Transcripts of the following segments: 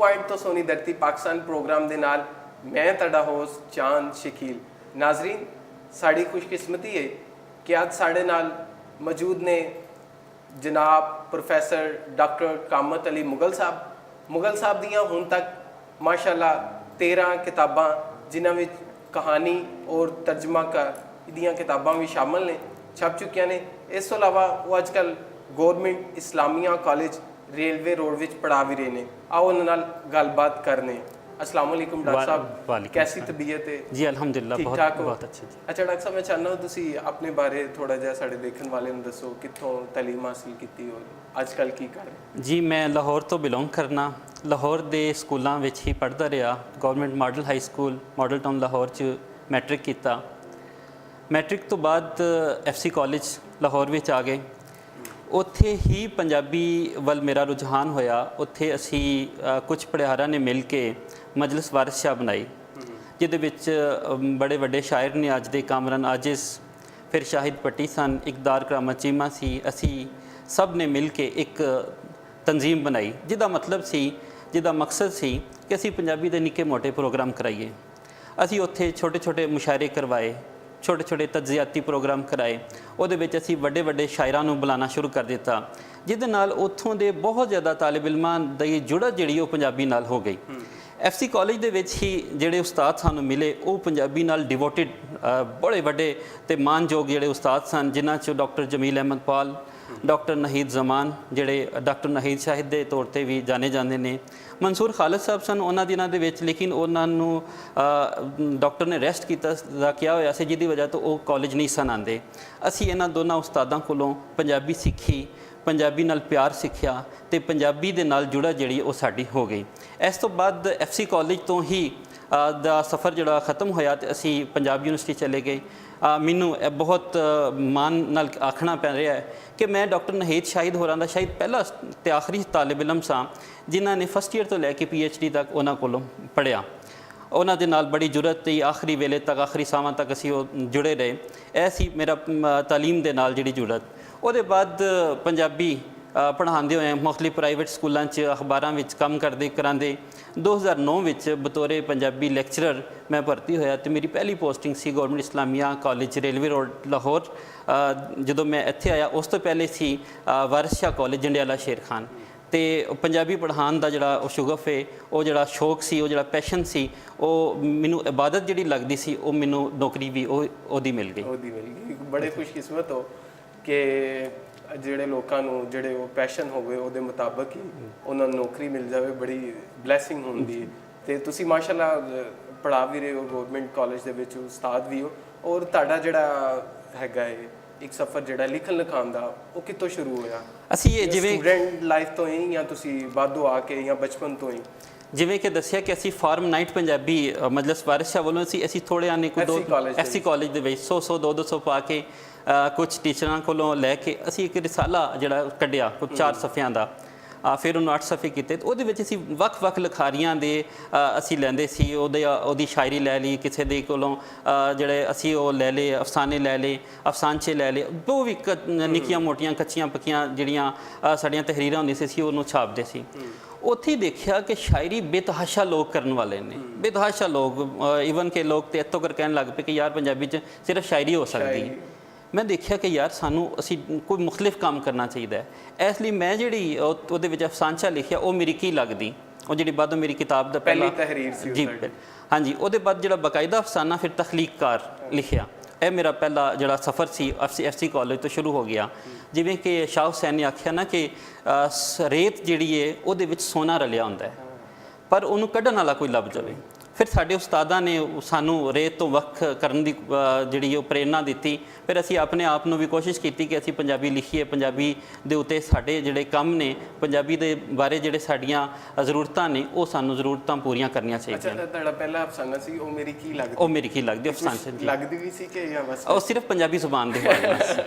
Point तो सोनी धरती Pakistan programme के नाल मैं तुहाडा होस्ट चांद शकील। नाजरीन, साड़ी खुशकिस्मती है कि अज साडे नाल मौजूद ने जनाब प्रोफैसर डॉक्टर कामत अली मुगल साहब दियाँ हुण तक माशाअल्लाह 13 किताबां जिन्हां विच कहानी और तर्जमा दियाँ किताबां भी शामिल ने छप चुकियां ने। इस तो इलावा वो अजकल government Islamia college railway road विच पढ़ा भी रहे हैं। आओ उन्हां नाल गलबात करने। अस्सलाम वालेकुम डॉक्टर साहब, कैसी तबीयत है? जी अल्हम्दुलिल्लाह ठीक ठाक हो? बहुत अच्छे जी। अच्छा डॉक्टर साहब, मैं चाहना हूँ तुसी अपने बारे थोड़ा जिहा साडे देखण वाले नूं दसो, कित्थों तालीम हासिल कीती और अजकल की कर रहे? जी मैं लाहौर तो बिलोंग करना। लाहौर दे स्कूलों विच ही पढ़दा रहा। Government model high school model town Lahore च मैट्रिक किया। मैट्रिक तो बाद FC कॉलेज लाहौर विच आ गए। उत्थे ही पंजाबी वल मेरा रुझान होया। उत्थे असी कुछ पढ़ियारां ने मिल के मजलिस वारिस शाह बनाई, जिहदे विच बड़े वड्डे शायर ने अज दे कामरान आजिज़, फिर शाहिद पट्टी सन, इकदार करामत चीमा सी। असी सब ने मिल के एक तंजीम बनाई जिहदा मतलब सी, जिहदा मकसद सी कि असी पंजाबी दे निक्के मोटे प्रोग्राम कराइए। असी उत्थे छोटे छोटे मुशायरे करवाए, छोटे छोटे तज्जियाती प्रोग्राम कराए। ਉਹਦੇ ਵਿੱਚ ਅਸੀਂ ਵੱਡੇ ਵੱਡੇ ਸ਼ਾਇਰਾਂ ਨੂੰ ਬੁਲਾਉਣਾ ਸ਼ੁਰੂ ਕਰ ਦਿੱਤਾ, ਜਿਹਦੇ ਨਾਲ ਉੱਥੋਂ ਦੇ ਬਹੁਤ ਜ਼ਿਆਦਾ ਤਾਲਿਬ ਇਲਮਾਂ ਦੀ ਜੁੜਤ ਜਿਹੜੀ ਉਹ ਪੰਜਾਬੀ ਨਾਲ ਹੋ ਗਈ। FC ਕਾਲਜ ਦੇ ਵਿੱਚ ਹੀ ਜਿਹੜੇ ਉਸਤਾਦ ਸਾਨੂੰ ਮਿਲੇ ਉਹ ਪੰਜਾਬੀ ਨਾਲ ਡਿਵੋਟਿਡ ਬੜੇ ਵੱਡੇ ਤੇ ਮਾਨਯੋਗ ਜਿਹੜੇ ਉਸਤਾਦ ਸਨ, ਜਿਨ੍ਹਾਂ 'ਚੋਂ ਡਾਕਟਰ ਜਮੀਲ ਅਹਿਮਦ ਪਾਲ, डॉक्टर नहीद जमान ਜਿਹੜੇ डॉक्टर नहीद शाहिद ਦੇ ਤੌਰ 'ਤੇ ਵੀ ਜਾਣੇ ਜਾਂਦੇ ਨੇ, ਮਨਸੂਰ ਖਾਲਿਦ ਸਾਹਿਬ ਸਨ ਉਹਨਾਂ ਦਿਨਾਂ ਦੇ ਵਿੱਚ, ਲੇਕਿਨ ਉਹਨਾਂ ਨੂੰ ਡਾਕਟਰ ਨੇ ਰੈਸਟ ਕੀਤਾ ਦਾ ਕਿਹਾ ਹੋਇਆ ਸੀ, ਜਿਹਦੀ ਵਜ੍ਹਾ ਤੋਂ ਉਹ ਕਾਲਜ ਨਹੀਂ ਸਨ ਆਉਂਦੇ। ਅਸੀਂ ਇਹਨਾਂ ਦੋਨਾਂ ਉਸਤਾਦਾਂ ਕੋਲੋਂ ਪੰਜਾਬੀ ਸਿੱਖੀ, ਪੰਜਾਬੀ ਨਾਲ ਪਿਆਰ ਸਿੱਖਿਆ ਤੇ ਪੰਜਾਬੀ ਦੇ ਨਾਲ ਜੁੜਾ ਜਿਹੜੀ ਉਹ ਸਾਡੀ ਹੋ ਗਈ। ਇਸ ਤੋਂ ਬਾਅਦ FC ਕਾਲਜ ਤੋਂ ਹੀ ਦਾ ਸਫ਼ਰ ਜਿਹੜਾ ख़त्म ਹੋਇਆ ਤੇ ਅਸੀਂ पंजाब यूनिवर्सिटी चले गए। ਮੈਨੂੰ ਬਹੁਤ ਮਾਣ ਨਾਲ ਆਖਣਾ ਪੈ ਰਿਹਾ ਹੈ ਕਿ ਮੈਂ ਡਾਕਟਰ ਨਹੀਦ ਸ਼ਾਹਿਦ ਹੋਰਾਂ ਦਾ ਸ਼ਾਇਦ ਪਹਿਲਾ ਤੇ ਆਖਰੀ ਤਾਲਿਬ ਇਲਮ ਸਾਂ ਜਿਨ੍ਹਾਂ ਨੇ ਫਸਟ ਈਅਰ ਤੋਂ ਲੈ ਕੇ PhD ਤੱਕ ਉਹਨਾਂ ਕੋਲੋਂ ਪੜ੍ਹਿਆ। ਉਹਨਾਂ ਦੇ ਨਾਲ ਬੜੀ ਜੁਰਤ ਤੇ ਆਖਰੀ ਵੇਲੇ ਤੱਕ, ਆਖਰੀ ਸਾਵਾਂ ਤੱਕ ਅਸੀਂ ਉਹ ਜੁੜੇ ਰਹੇ। ਇਹ ਸੀ ਮੇਰਾ ਤਾਲੀਮ ਦੇ ਨਾਲ ਜਿਹੜੀ ਜੁਰਤ। ਉਹਦੇ ਬਾਅਦ ਪੰਜਾਬੀ ਪੜ੍ਹਾਉਂਦੇ ਹੋਏ ਮੁਖਤਲਿਫ ਪ੍ਰਾਈਵੇਟ ਸਕੂਲਾਂ 'ਚ ਅਖਬਾਰਾਂ ਵਿੱਚ ਕੰਮ ਕਰਦੇ ਕਰਾਂਦੇ 2009 ਵਿੱਚ ਬਤੌਰੇ ਪੰਜਾਬੀ ਲੈਕਚਰਰ ਮੈਂ ਭਰਤੀ ਹੋਇਆ ਤੇ ਮੇਰੀ ਪਹਿਲੀ ਪੋਸਟਿੰਗ ਸੀ government Islamia college railway road Lahore. ਜਦੋਂ ਮੈਂ ਇੱਥੇ ਆਇਆ ਉਸ ਤੋਂ ਪਹਿਲੇ ਸੀ ਵਾਰਿਸ ਸ਼ਾਹ ਕਾਲਜ ਜੰਡਿਆਲਾ ਸ਼ੇਰ ਖਾਨ। ਤੇ ਪੰਜਾਬੀ ਪੜ੍ਹਾਉਣ ਦਾ ਜਿਹੜਾ ਉਹ ਸ਼ੁਗਫ ਹੈ, ਉਹ ਜਿਹੜਾ ਸ਼ੌਕ ਸੀ, ਉਹ ਜਿਹੜਾ ਪੈਸ਼ਨ ਸੀ, ਉਹ ਮੈਨੂੰ ਇਬਾਦਤ ਜਿਹੜੀ ਲੱਗਦੀ ਸੀ, ਉਹ ਮੈਨੂੰ ਨੌਕਰੀ ਵੀ ਉਹਦੀ ਮਿਲ ਗਈ। ਬੜੇ ਖੁਸ਼ਕਿਸਮਤ ਹੋ ਕਿ ਜਿਹੜੇ ਲੋਕਾਂ ਨੂੰ ਜਿਹੜੇ ਉਹ ਪੈਸ਼ਨ ਹੋਵੇ ਉਹਦੇ ਮੁਤਾਬਕ ਹੀ ਉਹਨਾਂ ਨੂੰ ਨੌਕਰੀ ਮਿਲ ਜਾਵੇ, ਬੜੀ ਬਲੈਸਿੰਗ ਹੁੰਦੀ ਹੈ। ਤੇ ਤੁਸੀਂ ਮਾਸ਼ਾਅੱਲਾ ਪੜ੍ਹਾ ਵੀ ਰਹੇ ਹੋ ਗਵਰਨਮੈਂਟ ਕਾਲਜ ਦੇ ਵਿੱਚ, ਉਸਤਾਦ ਵੀ ਹੋ। ਔਰ ਤੁਹਾਡਾ ਜਿਹੜਾ ਹੈਗਾ ਹੈ ਇੱਕ ਸਫ਼ਰ ਜਿਹੜਾ ਲਿਖਣ ਲਿਖਾਉਣ ਦਾ, ਉਹ ਕਿੱਥੋਂ ਸ਼ੁਰੂ ਹੋਇਆ? ਅਸੀਂ ਇਹ ਜਿਵੇਂ ਸਟੂਡੈਂਟ ਲਾਈਫ ਤੋਂ ਹੀ ਜਾਂ ਤੁਸੀਂ ਬਾਅਦੋਂ ਆ ਕੇ ਜਾਂ ਬਚਪਨ ਤੋਂ ਹੀ? ਜਿਵੇਂ ਕਿ ਦੱਸਿਆ ਕਿ ਅਸੀਂ ਫਾਰਮ ਨਾਈਟ ਪੰਜਾਬੀ ਮਜਲਿਸ ਵਾਰਿਸ ਸ਼ਾਹ ਵੱਲੋਂ ਅਸੀਂ ਥੋੜ੍ਹਿਆਂ ਨੇ ਕੋਈ FC ਕਾਲਜ ਦੇ ਵਿੱਚ 100 200 ਪਾ ਕੇ ਕੁਛ ਟੀਚਰਾਂ ਕੋਲੋਂ ਲੈ ਕੇ ਅਸੀਂ ਇੱਕ ਰਿਸਾਲਾ ਜਿਹੜਾ ਕੱਢਿਆ ਕੁਝ 4 ਸਫ਼ਿਆਂ ਦਾ। ਫਿਰ ਉਹਨੂੰ 8 ਸਫ਼ੇ ਕੀਤੇ। ਉਹਦੇ ਵਿੱਚ ਅਸੀਂ ਵੱਖ-ਵੱਖ ਲਿਖਾਰੀਆਂ ਦੇ ਅਸੀਂ ਲੈਂਦੇ ਸੀ। ਉਹਦੀ ਸ਼ਾਇਰੀ ਲੈ ਲਈ ਕਿਸੇ ਦੇ ਕੋਲੋਂ, ਜਿਹੜੇ ਅਸੀਂ ਉਹ ਲੈ ਲਏ, ਅਫਸਾਨੇ ਲੈ ਲਏ, ਅਫਸਾਨਚੇ ਲੈ ਲਏ, ਉਹ ਵੀ ਨਿੱਕੀਆਂ ਮੋਟੀਆਂ ਕੱਚੀਆਂ ਪੱਕੀਆਂ ਜਿਹੜੀਆਂ ਸਾਡੀਆਂ ਤਹਿਰੀਰਾਂ ਹੁੰਦੀਆਂ ਸੀ, ਅਸੀਂ ਉਹਨੂੰ ਛਾਪਦੇ ਸੀ। ਉੱਥੇ ਹੀ ਦੇਖਿਆ ਕਿ ਸ਼ਾਇਰੀ ਬੇਤਹਾਸ਼ਾ ਲੋਕ ਕਰਨ ਵਾਲੇ ਨੇ, ਬੇਤਹਾਸ਼ਾ ਲੋਕ। ਈਵਨ ਕਿ ਲੋਕ ਤੇ ਇੱਥੋਂ ਕਰ ਕਹਿਣ ਲੱਗ ਪਏ ਕਿ ਯਾਰ ਪੰਜਾਬੀ 'ਚ ਸਿਰਫ ਸ਼ਾਇਰੀ ਹੋ ਸਕਦੀ ਹੈ। ਮੈਂ ਦੇਖਿਆ ਕਿ ਯਾਰ ਸਾਨੂੰ ਅਸੀਂ ਕੋਈ ਮੁਖਤਲਿਫ ਕੰਮ ਕਰਨਾ ਚਾਹੀਦਾ ਹੈ। ਇਸ ਲਈ ਮੈਂ ਜਿਹੜੀ ਉਹਦੇ ਵਿੱਚ ਅਫਸਾਨਚਾ ਲਿਖਿਆ ਉਹ ਮੇਰੀ ਕੀ ਲੱਗਦੀ, ਉਹ ਜਿਹੜੀ ਬਾਅਦੋਂ ਮੇਰੀ ਕਿਤਾਬ ਦਾ ਪਹਿਲੀ ਤਹਿਰੀਰ ਸੀ ਜੀ। ਹਾਂਜੀ, ਉਹਦੇ ਬਾਅਦ ਜਿਹੜਾ ਬਾਕਾਇਦਾ ਅਫਸਾਨਾ ਫਿਰ ਤਖਲੀਕਕਾਰ ਲਿਖਿਆ। ਇਹ ਮੇਰਾ ਪਹਿਲਾ ਜਿਹੜਾ ਸਫ਼ਰ ਸੀ FC ਕਾਲਜ ਤੋਂ ਸ਼ੁਰੂ ਹੋ ਗਿਆ। ਜਿਵੇਂ ਕਿ ਸ਼ਾਹ ਹੁਸੈਨ ਨੇ ਆਖਿਆ ਨਾ ਕਿ ਰੇਤ ਜਿਹੜੀ ਹੈ ਉਹਦੇ ਵਿੱਚ ਸੋਨਾ ਰਲਿਆ ਹੁੰਦਾ ਹੈ, ਪਰ ਉਹਨੂੰ ਕੱਢਣ ਵਾਲਾ ਕੋਈ ਲੱਭ ਜਾਵੇ। ਫਿਰ ਸਾਡੇ ਉਸਤਾਦਾਂ ਨੇ ਸਾਨੂੰ ਰੇਤ ਤੋਂ ਵੱਖ ਕਰਨ ਦੀ ਜਿਹੜੀ ਉਹ ਪ੍ਰੇਰਨਾ ਦਿੱਤੀ। ਫਿਰ ਅਸੀਂ ਆਪਣੇ ਆਪ ਨੂੰ ਵੀ ਕੋਸ਼ਿਸ਼ ਕੀਤੀ ਕਿ ਅਸੀਂ ਪੰਜਾਬੀ ਲਿਖੀਏ, ਪੰਜਾਬੀ ਦੇ ਉੱਤੇ ਸਾਡੇ ਜਿਹੜੇ ਕੰਮ ਨੇ, ਪੰਜਾਬੀ ਦੇ ਬਾਰੇ ਜਿਹੜੇ ਸਾਡੀਆਂ ਜ਼ਰੂਰਤਾਂ ਨੇ, ਉਹ ਸਾਨੂੰ ਜ਼ਰੂਰਤਾਂ ਪੂਰੀਆਂ ਕਰਨੀਆਂ ਚਾਹੀਦੀਆਂ। ਅੱਛਾ, ਤੁਹਾਡਾ ਪਹਿਲਾ ਅਫਸਾਨਾ ਸੀ ਉਹ ਮੇਰੀ ਕੀ ਲੱਗਦੀ? ਉਹ ਮੇਰੀ ਕੀ ਲੱਗਦੀ ਅਫਸਾਨਾ ਜੀ ਲੱਗਦੀ ਵੀ ਸੀ ਕਿ ਜਾਂ ਬਸ ਉਹ ਸਿਰਫ ਪੰਜਾਬੀ ਜ਼ੁਬਾਨ ਦੇ ਬਾਰੇ ਸੀ।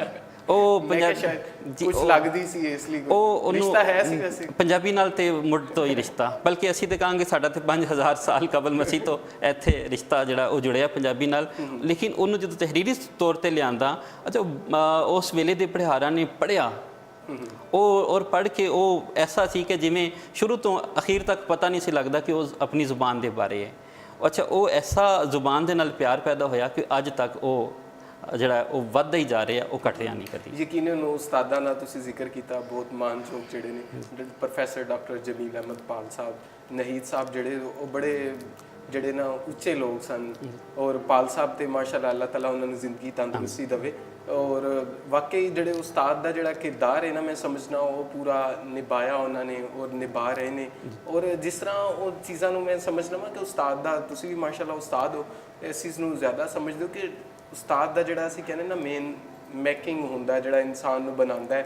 ਉਹ ਪੰਜਾਬੀ ਕੁਝ ਲੱਗਦੀ ਸੀ, ਇਸ ਲਈ ਉਹ ਰਿਸ਼ਤਾ ਹੈ ਸੀ ਵੈਸੇ ਪੰਜਾਬੀ ਨਾਲ ਤੇ ਮੁੱਢ ਤੋਂ ਹੀ ਰਿਸ਼ਤਾ। ਬਲਕਿ ਅਸੀਂ ਤੇ ਕਹਾਂਗੇ ਸਾਡਾ ਤੇ 5000 ਸਾਲ ਕਬਲ ਮਸੀਹ ਤੋਂ ਇੱਥੇ ਰਿਸ਼ਤਾ ਜਿਹੜਾ ਉਹ ਜੁੜਿਆ ਪੰਜਾਬੀ ਨਾਲ। ਲੇਕਿਨ ਉਹਨੂੰ ਜਦੋਂ ਤਹਿਰੀਰੀ ਤੌਰ ਤੇ ਲਿਆਂਦਾ, ਅੱਛਾ ਉਸ ਵੇਲੇ ਦੇ ਪੜ੍ਹਾਰਾਂ ਨੇ ਪੜ੍ਹਿਆ ਉਹ ਔਰ ਪੜ੍ਹ ਕੇ ਉਹ ਐਸਾ ਸੀ ਕਿ ਜਿਵੇਂ ਸ਼ੁਰੂ ਤੋਂ ਅਖੀਰ ਤੱਕ ਪਤਾ ਨਹੀਂ ਸੀ ਲੱਗਦਾ ਕਿ ਉਹ ਆਪਣੀ ਜ਼ੁਬਾਨ ਦੇ ਬਾਰੇ ਹੈ। ਅੱਛਾ, ਉਹ ਐਸਾ ਜ਼ੁਬਾਨ ਦੇ ਨਾਲ ਪਿਆਰ ਪੈਦਾ ਹੋਇਆ ਕਿ ਅੱਜ ਤੱਕ ਉਹ ਜਿਹੜਾ ਉਹ ਵੱਧਦਾ ਹੀ ਜਾ ਰਿਹਾ, ਉਹ ਘਟਿਆ ਨਹੀਂ ਕਦੀ। ਯਕੀਨਨ ਉਸਤਾਦਾਂ ਦਾ ਤੁਸੀਂ ਜ਼ਿਕਰ ਕੀਤਾ, ਬਹੁਤ ਮਾਨਯੋਗ ਜਿਹੜੇ ਨੇ ਪ੍ਰੋਫੈਸਰ ਡਾਕਟਰ ਜਮੀਲ ਅਹਿਮਦ ਪਾਲ ਸਾਹਿਬ, ਨਹੀਦ ਸਾਹਿਬ, ਜਿਹੜੇ ਉਹ ਬੜੇ ਜਿਹੜੇ ਨਾ ਉੱਚੇ ਲੋਕ ਸਨ। ਔਰ ਪਾਲ ਸਾਹਿਬ ਤੇ ਮਾਸ਼ਾਅੱਲਾ ਅੱਲਾਹ ਤਾਲਾ ਉਹਨਾਂ ਨੂੰ ਜ਼ਿੰਦਗੀ ਤੰਦਰੁਸਤੀ ਦੇਵੇ। ਔਰ ਵਾਕਈ ਜਿਹੜੇ ਉਸਤਾਦ ਦਾ ਜਿਹੜਾ ਕਿਰਦਾਰ ਹੈ ਨਾ, ਮੈਂ ਸਮਝਣਾ ਉਹ ਪੂਰਾ ਨਿਭਾਇਆ ਉਹਨਾਂ ਨੇ ਔਰ ਨਿਭਾ ਰਹੇ ਨੇ। ਔਰ ਜਿਸ ਤਰ੍ਹਾਂ ਉਹ ਚੀਜ਼ਾਂ ਨੂੰ ਮੈਂ ਸਮਝਣਾ ਵਾ ਕਿ ਉਸਤਾਦ ਦਾ, ਤੁਸੀਂ ਵੀ ਮਾਸ਼ਾਅੱਲਾ ਉਸਤਾਦ ਹੋ, ਇਸ ਚੀਜ਼ ਨੂੰ ਜ਼ਿਆਦਾ ਸਮਝਦੇ ਹੋ ਕਿ ਉਸਤਾਦ ਦਾ ਜਿਹੜਾ ਅਸੀਂ ਕਹਿੰਦੇ ਨਾ ਮੇਨ ਮੇਕਿੰਗ ਹੁੰਦਾ, ਜਿਹੜਾ ਇਨਸਾਨ ਨੂੰ ਬਣਾਉਂਦਾ ਹੈ,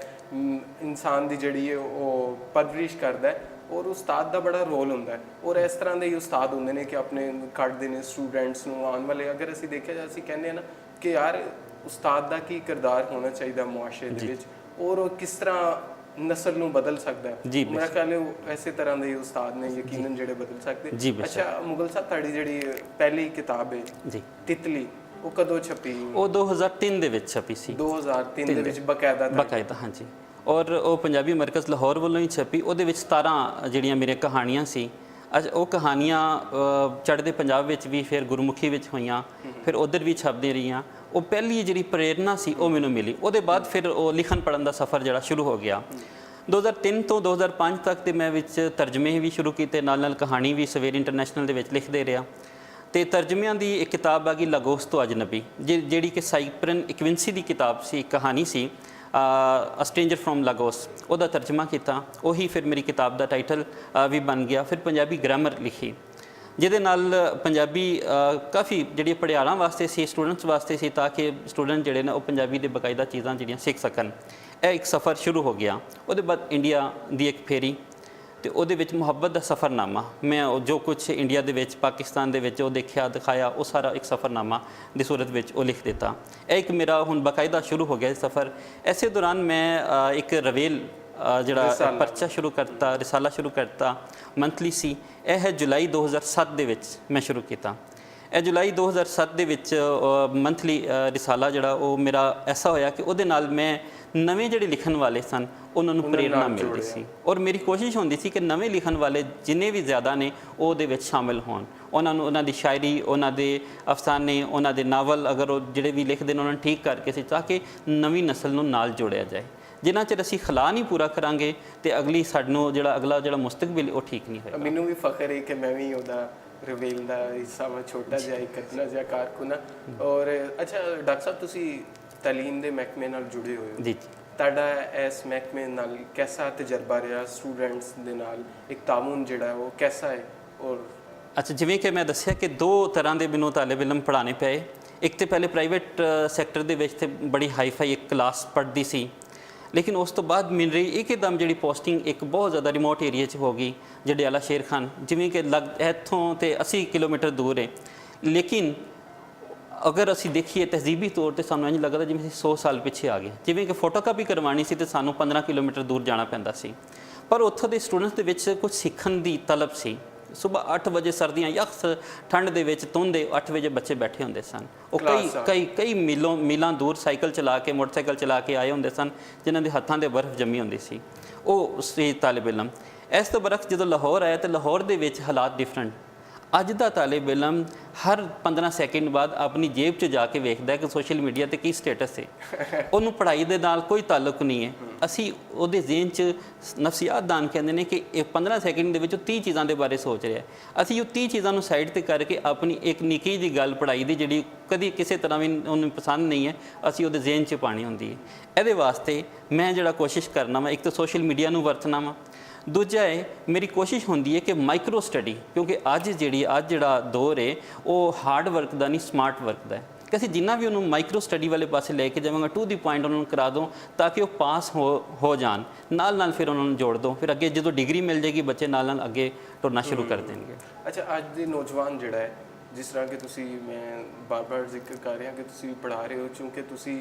ਇਨਸਾਨ ਦੀ ਜਿਹੜੀ ਹੈ ਉਹ ਪਰਵਰਿਸ਼ ਕਰਦਾ ਹੈ, ਔਰ ਉਸਤਾਦ ਦਾ ਬੜਾ ਰੋਲ ਹੁੰਦਾ ਹੈ। ਔਰ ਇਸ ਤਰ੍ਹਾਂ ਦੇ ਹੀ ਉਸਤਾਦ ਹੁੰਦੇ ਨੇ ਕਿ ਆਪਣੇ ਕੱਢਦੇ ਨੇ ਸਟੂਡੈਂਟਸ ਨੂੰ ਆਉਣ ਵਾਲੇ। ਅਗਰ ਅਸੀਂ ਦੇਖਿਆ ਜਾਏ, ਅਸੀਂ ਕਹਿੰਦੇ ਹਾਂ ਨਾ ਕਿ ਯਾਰ ਉਸਤਾਦ ਦਾ ਕੀ ਕਿਰਦਾਰ ਹੋਣਾ ਚਾਹੀਦਾ ਮੁਆਸ਼ਰੇ ਦੇ ਵਿੱਚ, ਔਰ ਉਹ ਕਿਸ ਤਰ੍ਹਾਂ ਨਸਲ ਨੂੰ ਬਦਲ ਸਕਦਾ ਹੈ। ਮੇਰਾ ਖਿਆਲ ਹੈ ਐਸੇ ਤਰ੍ਹਾਂ ਦੇ ਉਸਤਾਦ ਨੇ ਯਕੀਨਨ ਜਿਹੜੇ ਬਦਲ ਸਕਦੇ। ਅੱਛਾ ਮੁਗਲ ਸਾਹਿਬ, ਤੁਹਾਡੀ ਜਿਹੜੀ ਪਹਿਲੀ ਕਿਤਾਬ ਹੈ ਜੀ ਤਿਤਲੀ, ਉਹ ਕਦੋਂ ਛਪੀ? ਉਹ 2003 ਦੇ ਵਿੱਚ ਛਪੀ ਸੀ। 2003 ਦੇ ਵਿੱਚ ਬਕਾਇਦਾ? ਹਾਂਜੀ। ਔਰ ਉਹ ਪੰਜਾਬੀ ਮਰਕਜ਼ ਲਾਹੌਰ ਵੱਲੋਂ ਹੀ ਛਪੀ। ਉਹਦੇ ਵਿੱਚ 17 ਜਿਹੜੀਆਂ ਮੇਰੀਆਂ ਕਹਾਣੀਆਂ ਸੀ। ਉਹ ਕਹਾਣੀਆਂ ਚੜ੍ਹਦੇ ਪੰਜਾਬ ਵਿੱਚ ਵੀ, ਫਿਰ ਗੁਰਮੁਖੀ ਵਿੱਚ ਹੋਈਆਂ, ਫਿਰ ਉਧਰ ਵੀ ਛਪਦੀਆਂ ਰਹੀਆਂ। ਉਹ ਪਹਿਲੀ ਜਿਹੜੀ ਪ੍ਰੇਰਨਾ ਸੀ ਉਹ ਮੈਨੂੰ ਮਿਲੀ। ਉਹਦੇ ਬਾਅਦ ਫਿਰ ਉਹ ਲਿਖਣ ਪੜ੍ਹਨ ਦਾ ਸਫ਼ਰ ਜਿਹੜਾ ਸ਼ੁਰੂ ਹੋ ਗਿਆ। 2003 ਤੋਂ 2005 ਤੱਕ ਤੇ ਮੈਂ ਵਿੱਚ ਤਰਜਮੇ ਵੀ ਸ਼ੁਰੂ ਕੀਤੇ, ਨਾਲ ਨਾਲ ਕਹਾਣੀ ਵੀ ਸਵੇਰ ਇੰਟਰਨੈਸ਼ਨਲ ਦੇ ਵਿੱਚ ਲਿਖਦੇ ਰਿਹਾ। ਤੇ ਤਰਜਮਿਆਂ ਦੀ ਇੱਕ ਕਿਤਾਬ ਆ ਗਈ ਲਾਗੋਸ ਤੋਂ ਅਜਨਬੀ, ਜਿਹੜੀ ਕਿ ਸਾਈਪਰਨ ਇਕਵਿੰਸੀ ਦੀ ਕਿਤਾਬ ਸੀ, ਇੱਕ ਕਹਾਣੀ ਸੀ, ਅ ਸਟ੍ਰੇਂਜਰ ਫਰੋਮ ਲਾਗੋਸ। ਉਹਦਾ ਤਰਜਮਾ ਕੀਤਾ, ਉਹੀ ਫਿਰ ਮੇਰੀ ਕਿਤਾਬ ਦਾ ਟਾਈਟਲ ਵੀ ਬਣ ਗਿਆ। ਫਿਰ ਪੰਜਾਬੀ ਗ੍ਰਾਮਰ ਲਿਖੀ, ਜਿਹਦੇ ਨਾਲ ਪੰਜਾਬੀ ਕਾਫੀ ਜਿਹੜੀ ਪੜ੍ਹਾਉਣ ਵਾਸਤੇ ਸੀ, ਸਟੂਡੈਂਟਸ ਵਾਸਤੇ ਸੀ, ਤਾਂ ਕਿ ਸਟੂਡੈਂਟ ਜਿਹੜੇ ਨੇ ਉਹ ਪੰਜਾਬੀ ਦੇ ਬਕਾਇਦਾ ਚੀਜ਼ਾਂ ਜਿਹੜੀਆਂ ਸਿੱਖ ਸਕਣ। ਇਹ ਇੱਕ ਸਫ਼ਰ ਸ਼ੁਰੂ ਹੋ ਗਿਆ। ਉਹਦੇ ਬਾਅਦ ਇੰਡੀਆ ਦੀ ਇੱਕ ਫੇਰੀ, ਤੇ ਉਹਦੇ ਵਿੱਚ ਮੁਹੱਬਤ ਦਾ ਸਫ਼ਰਨਾਮਾ, ਮੈਂ ਜੋ ਕੁਛ ਇੰਡੀਆ ਦੇ ਵਿੱਚ, ਪਾਕਿਸਤਾਨ ਦੇ ਵਿੱਚ ਉਹ ਦੇਖਿਆ ਦਿਖਾਇਆ, ਉਹ ਸਾਰਾ ਇੱਕ ਸਫ਼ਰਨਾਮਾ ਦੀ ਸੂਰਤ ਵਿੱਚ ਉਹ ਲਿਖ ਦਿੱਤਾ। ਇਹ ਇੱਕ ਮੇਰਾ ਹੁਣ ਬਾਕਾਇਦਾ ਸ਼ੁਰੂ ਹੋ ਗਿਆ ਸਫ਼ਰ। ਇਸੇ ਦੌਰਾਨ ਮੈਂ ਇੱਕ ਰਵੇਲ ਜਿਹੜਾ ਪਰਚਾ ਸ਼ੁਰੂ ਕਰਤਾ, ਰਿਸਾਲਾ ਸ਼ੁਰੂ ਕਰਤਾ, ਮੰਥਲੀ ਸੀ। ਇਹ ਹੈ ਜੁਲਾਈ 2007 ਦੇ ਵਿੱਚ ਮੈਂ ਸ਼ੁਰੂ ਕੀਤਾ। ਇਹ ਜੁਲਾਈ 2007 ਦੇ ਵਿੱਚ ਮੰਥਲੀ ਰਿਸਾਲਾ ਜਿਹੜਾ ਉਹ ਮੇਰਾ ਐਸਾ ਹੋਇਆ ਕਿ ਉਹਦੇ ਨਾਲ ਮੈਂ ਨਵੇਂ ਜਿਹੜੇ ਲਿਖਣ ਵਾਲੇ ਸਨ ਉਹਨਾਂ ਨੂੰ ਪ੍ਰੇਰਨਾ ਮਿਲਦੀ ਸੀ। ਔਰ ਮੇਰੀ ਕੋਸ਼ਿਸ਼ ਹੁੰਦੀ ਸੀ ਕਿ ਨਵੇਂ ਲਿਖਣ ਵਾਲੇ ਜਿੰਨੇ ਵੀ ਜ਼ਿਆਦਾ ਨੇ ਉਹ ਉਹਦੇ ਵਿੱਚ ਸ਼ਾਮਿਲ ਹੋਣ, ਉਹਨਾਂ ਨੂੰ ਉਹਨਾਂ ਦੀ ਸ਼ਾਇਰੀ, ਉਹਨਾਂ ਦੇ ਅਫਸਾਨੇ, ਉਹਨਾਂ ਦੇ ਨਾਵਲ ਅਗਰ ਉਹ ਜਿਹੜੇ ਵੀ ਲਿਖਦੇ ਨੇ ਉਹਨਾਂ ਨੂੰ ਠੀਕ ਕਰਕੇ ਸੀ, ਤਾਂ ਕਿ ਨਵੀਂ ਨਸਲ ਨੂੰ ਨਾਲ ਜੋੜਿਆ ਜਾਏ। ਜਿੰਨਾ ਚਿਰ ਅਸੀਂ ਖਲਾ ਨਹੀਂ ਪੂਰਾ ਕਰਾਂਗੇ ਤੇ ਅਗਲਾ ਜਿਹੜਾ ਮੁਸਤਕਬਲ ਉਹ ਠੀਕ ਨਹੀਂ ਹੋਏਗਾ। ਮੈਨੂੰ ਵੀ ਫਖਰ ਹੈ ਕਿ ਮੈਂ ਵੀ ਉਹਦਾ ਰਵੇਲ ਦਾ ਹਿੱਸਾ ਵਾ, ਛੋਟਾ ਜਿਹਾ ਇੱਕ ਅਦਨਾ ਜਿਹਾ ਕਾਰਕੁਨ। ਔਰ ਅੱਛਾ ਡਾਕਟਰ ਸਾਹਿਬ, ਤੁਸੀਂ ਤਾਲੀਮ ਦੇ ਮਹਿਕਮੇ ਨਾਲ ਜੁੜੇ ਹੋਏ ਹੋ ਜੀ, ਤੁਹਾਡਾ ਇਸ ਮਹਿਕਮੇ ਨਾਲ ਕੈਸਾ ਤਜਰਬਾ ਰਿਹਾ? ਸਟੂਡੈਂਟਸ ਦੇ ਨਾਲ ਇੱਕ ਤਾਮੁਨ ਜਿਹੜਾ ਉਹ ਕੈਸਾ ਹੈ? ਔਰ ਅੱਛਾ, ਜਿਵੇਂ ਕਿ ਮੈਂ ਦੱਸਿਆ ਕਿ ਦੋ ਤਰ੍ਹਾਂ ਦੇ ਮੈਨੂੰ ਤਾਲਿਬ ਇਲਮ ਪੜ੍ਹਾਉਣੇ ਪਏ। ਇੱਕ ਤਾਂ ਪਹਿਲੇ ਪ੍ਰਾਈਵੇਟ ਸੈਕਟਰ ਦੇ ਵਿੱਚ ਤੇ ਬੜੀ ਹਾਈਫਾਈ ਇੱਕ ਕਲਾਸ ਪੜ੍ਹਦੀ ਸੀ, ਲੇਕਿਨ ਉਸ ਤੋਂ ਬਾਅਦ ਮਿਲ ਰਹੀ ਇੱਕਦਮ ਜਿਹੜੀ ਪੋਸਟਿੰਗ ਇੱਕ ਬਹੁਤ ਜ਼ਿਆਦਾ ਰਿਮੋਟ ਏਰੀਆ 'ਚ ਹੋ ਗਈ, ਜੰਡਿਆਲਾ ਸ਼ੇਰ ਖਾਨ, ਜਿਵੇਂ ਕਿ ਇੱਥੋਂ ਤੇ 80 ਕਿਲੋਮੀਟਰ ਦੂਰ ਹੈ। ਲੇਕਿਨ ਅਗਰ ਅਸੀਂ ਦੇਖੀਏ ਤਹਿਜ਼ੀਬੀ ਤੌਰ ਤੇ ਸਾਨੂੰ ਇੰਝ ਲੱਗਦਾ ਜਿਵੇਂ ਅਸੀਂ 100 ਸਾਲ ਪਿੱਛੇ ਆ ਗਏ। ਜਿਵੇਂ ਕਿ ਫੋਟੋਕਾਪੀ ਕਰਵਾਉਣੀ ਸੀ ਤੇ ਸਾਨੂੰ 15 ਕਿਲੋਮੀਟਰ ਦੂਰ ਜਾਣਾ ਪੈਂਦਾ ਸੀ, ਪਰ ਉੱਥੋਂ ਦੇ ਸਟੂਡੈਂਟਸ ਦੇ ਵਿੱਚ ਕੁਝ ਸਿੱਖਣ ਦੀ ਤਲਬ ਸੀ। ਸੁਬਾਹ 8 ਵਜੇ ਸਰਦੀਆਂ ਯਖਸ ਠੰਡ ਦੇ ਵਿੱਚ ਧੁੰਦੇ 8 ਵਜੇ ਬੱਚੇ ਬੈਠੇ ਹੁੰਦੇ ਸਨ। ਉਹ ਕਈ ਮੀਲਾਂ ਦੂਰ ਸਾਈਕਲ ਚਲਾ ਕੇ, ਮੋਟਰਸਾਈਕਲ ਚਲਾ ਕੇ ਆਏ ਹੁੰਦੇ ਸਨ, ਜਿਨ੍ਹਾਂ ਦੇ ਹੱਥਾਂ 'ਤੇ ਬਰਫ਼ ਜੰਮੀ ਹੁੰਦੀ ਸੀ। ਉਹ ਸੀ ਤਾਲਿਬ ਇਲਮ। ਇਸ ਤੋਂ ਬਰਕਸ ਜਦੋਂ ਲਾਹੌਰ ਆਇਆ ਤਾਂ ਲਾਹੌਰ ਦੇ ਵਿੱਚ ਹਾਲਾਤ ਡਿਫਰੈਂਟ। ਅੱਜ ਦਾ ਤਾਲਿਬ ਇਲਮ ਹਰ 15 ਸੈਕਿੰਡ ਬਾਅਦ ਆਪਣੀ ਜੇਬ 'ਚ ਜਾ ਕੇ ਵੇਖਦਾ ਕਿ ਸੋਸ਼ਲ ਮੀਡੀਆ ਤੇ ਕੀ ਸਟੇਟਸ ਹੈ। ਉਹਨੂੰ ਪੜ੍ਹਾਈ ਦੇ ਨਾਲ ਕੋਈ ਤਾਲੁਕ ਨਹੀਂ ਹੈ। ਅਸੀਂ ਉਹਦੇ ਜ਼ਿਹਨ 'ਚ ਨਫਸੀਆਤ ਦਾਨ ਕਹਿੰਦੇ ਨੇ ਕਿ ਇਹ 15 ਸੈਕਿੰਡ ਦੇ ਵਿੱਚ ਉਹ 30 ਚੀਜ਼ਾਂ ਦੇ ਬਾਰੇ ਸੋਚ ਰਿਹਾ। ਅਸੀਂ ਉਹ 30 ਚੀਜ਼ਾਂ ਨੂੰ ਸਾਈਡ ਤੇ ਕਰਕੇ ਆਪਣੀ ਇੱਕ ਨਿੱਕੀ ਜਿਹੀ ਗੱਲ ਪੜ੍ਹਾਈ ਦੀ ਜਿਹੜੀ ਕਦੀ ਕਿਸੇ ਤਰ੍ਹਾਂ ਵੀ ਉਹਨੂੰ ਪਸੰਦ ਨਹੀਂ ਹੈ, ਅਸੀਂ ਉਹਦੇ ਜ਼ਿਹਨ 'ਚ ਪਾਣੀ ਹੁੰਦੀ ਹੈ। ਇਹਦੇ ਵਾਸਤੇ ਮੈਂ ਜਿਹੜਾ ਕੋਸ਼ਿਸ਼ ਕਰਨਾ ਵਾ, ਇੱਕ ਤਾਂ ਸੋਸ਼ਲ ਮੀਡੀਆ ਨੂੰ ਵਰਤਣਾ ਵਾ, ਦੂਜਾ ਹੈ ਮੇਰੀ ਕੋਸ਼ਿਸ਼ ਹੁੰਦੀ ਹੈ ਕਿ ਮਾਈਕਰੋ ਸਟੱਡੀ, ਕਿਉਂਕਿ ਅੱਜ ਜਿਹੜਾ ਦੌਰ ਹੈ ਉਹ ਹਾਰਡ ਵਰਕ ਦਾ ਨਹੀਂ ਸਮਾਰਟ ਵਰਕ ਦਾ ਹੈ, ਕਿ ਅਸੀਂ ਜਿੰਨਾ ਵੀ ਉਹਨੂੰ ਮਾਈਕਰੋ ਸਟੱਡੀ ਵਾਲੇ ਪਾਸੇ ਲੈ ਕੇ ਜਾਵਾਂਗਾ, ਟੂ ਦੀ ਪੁਆਇੰਟ ਉਹਨਾਂ ਨੂੰ ਕਰਾ ਦਿਓ ਤਾਂ ਕਿ ਉਹ ਪਾਸ ਹੋ ਜਾਣ। ਨਾਲ ਫਿਰ ਉਹਨਾਂ ਨੂੰ ਜੋੜ ਦਿਓ, ਫਿਰ ਅੱਗੇ ਜਦੋਂ ਡਿਗਰੀ ਮਿਲ ਜਾਏਗੀ ਬੱਚੇ ਨਾਲ ਅੱਗੇ ਟੁਰਨਾ ਸ਼ੁਰੂ ਕਰ ਦੇਣਗੇ। ਅੱਛਾ, ਅੱਜ ਦੇ ਨੌਜਵਾਨ ਜਿਹੜਾ ਹੈ, ਜਿਸ ਤਰ੍ਹਾਂ ਕਿ ਤੁਸੀਂ, ਮੈਂ ਬਾਰ-ਬਾਰ ਜ਼ਿਕਰ ਕਰ ਰਿਹਾ ਕਿ ਤੁਸੀਂ ਪੜ੍ਹਾ ਰਹੇ ਹੋ, ਕਿਉਂਕਿ ਤੁਸੀਂ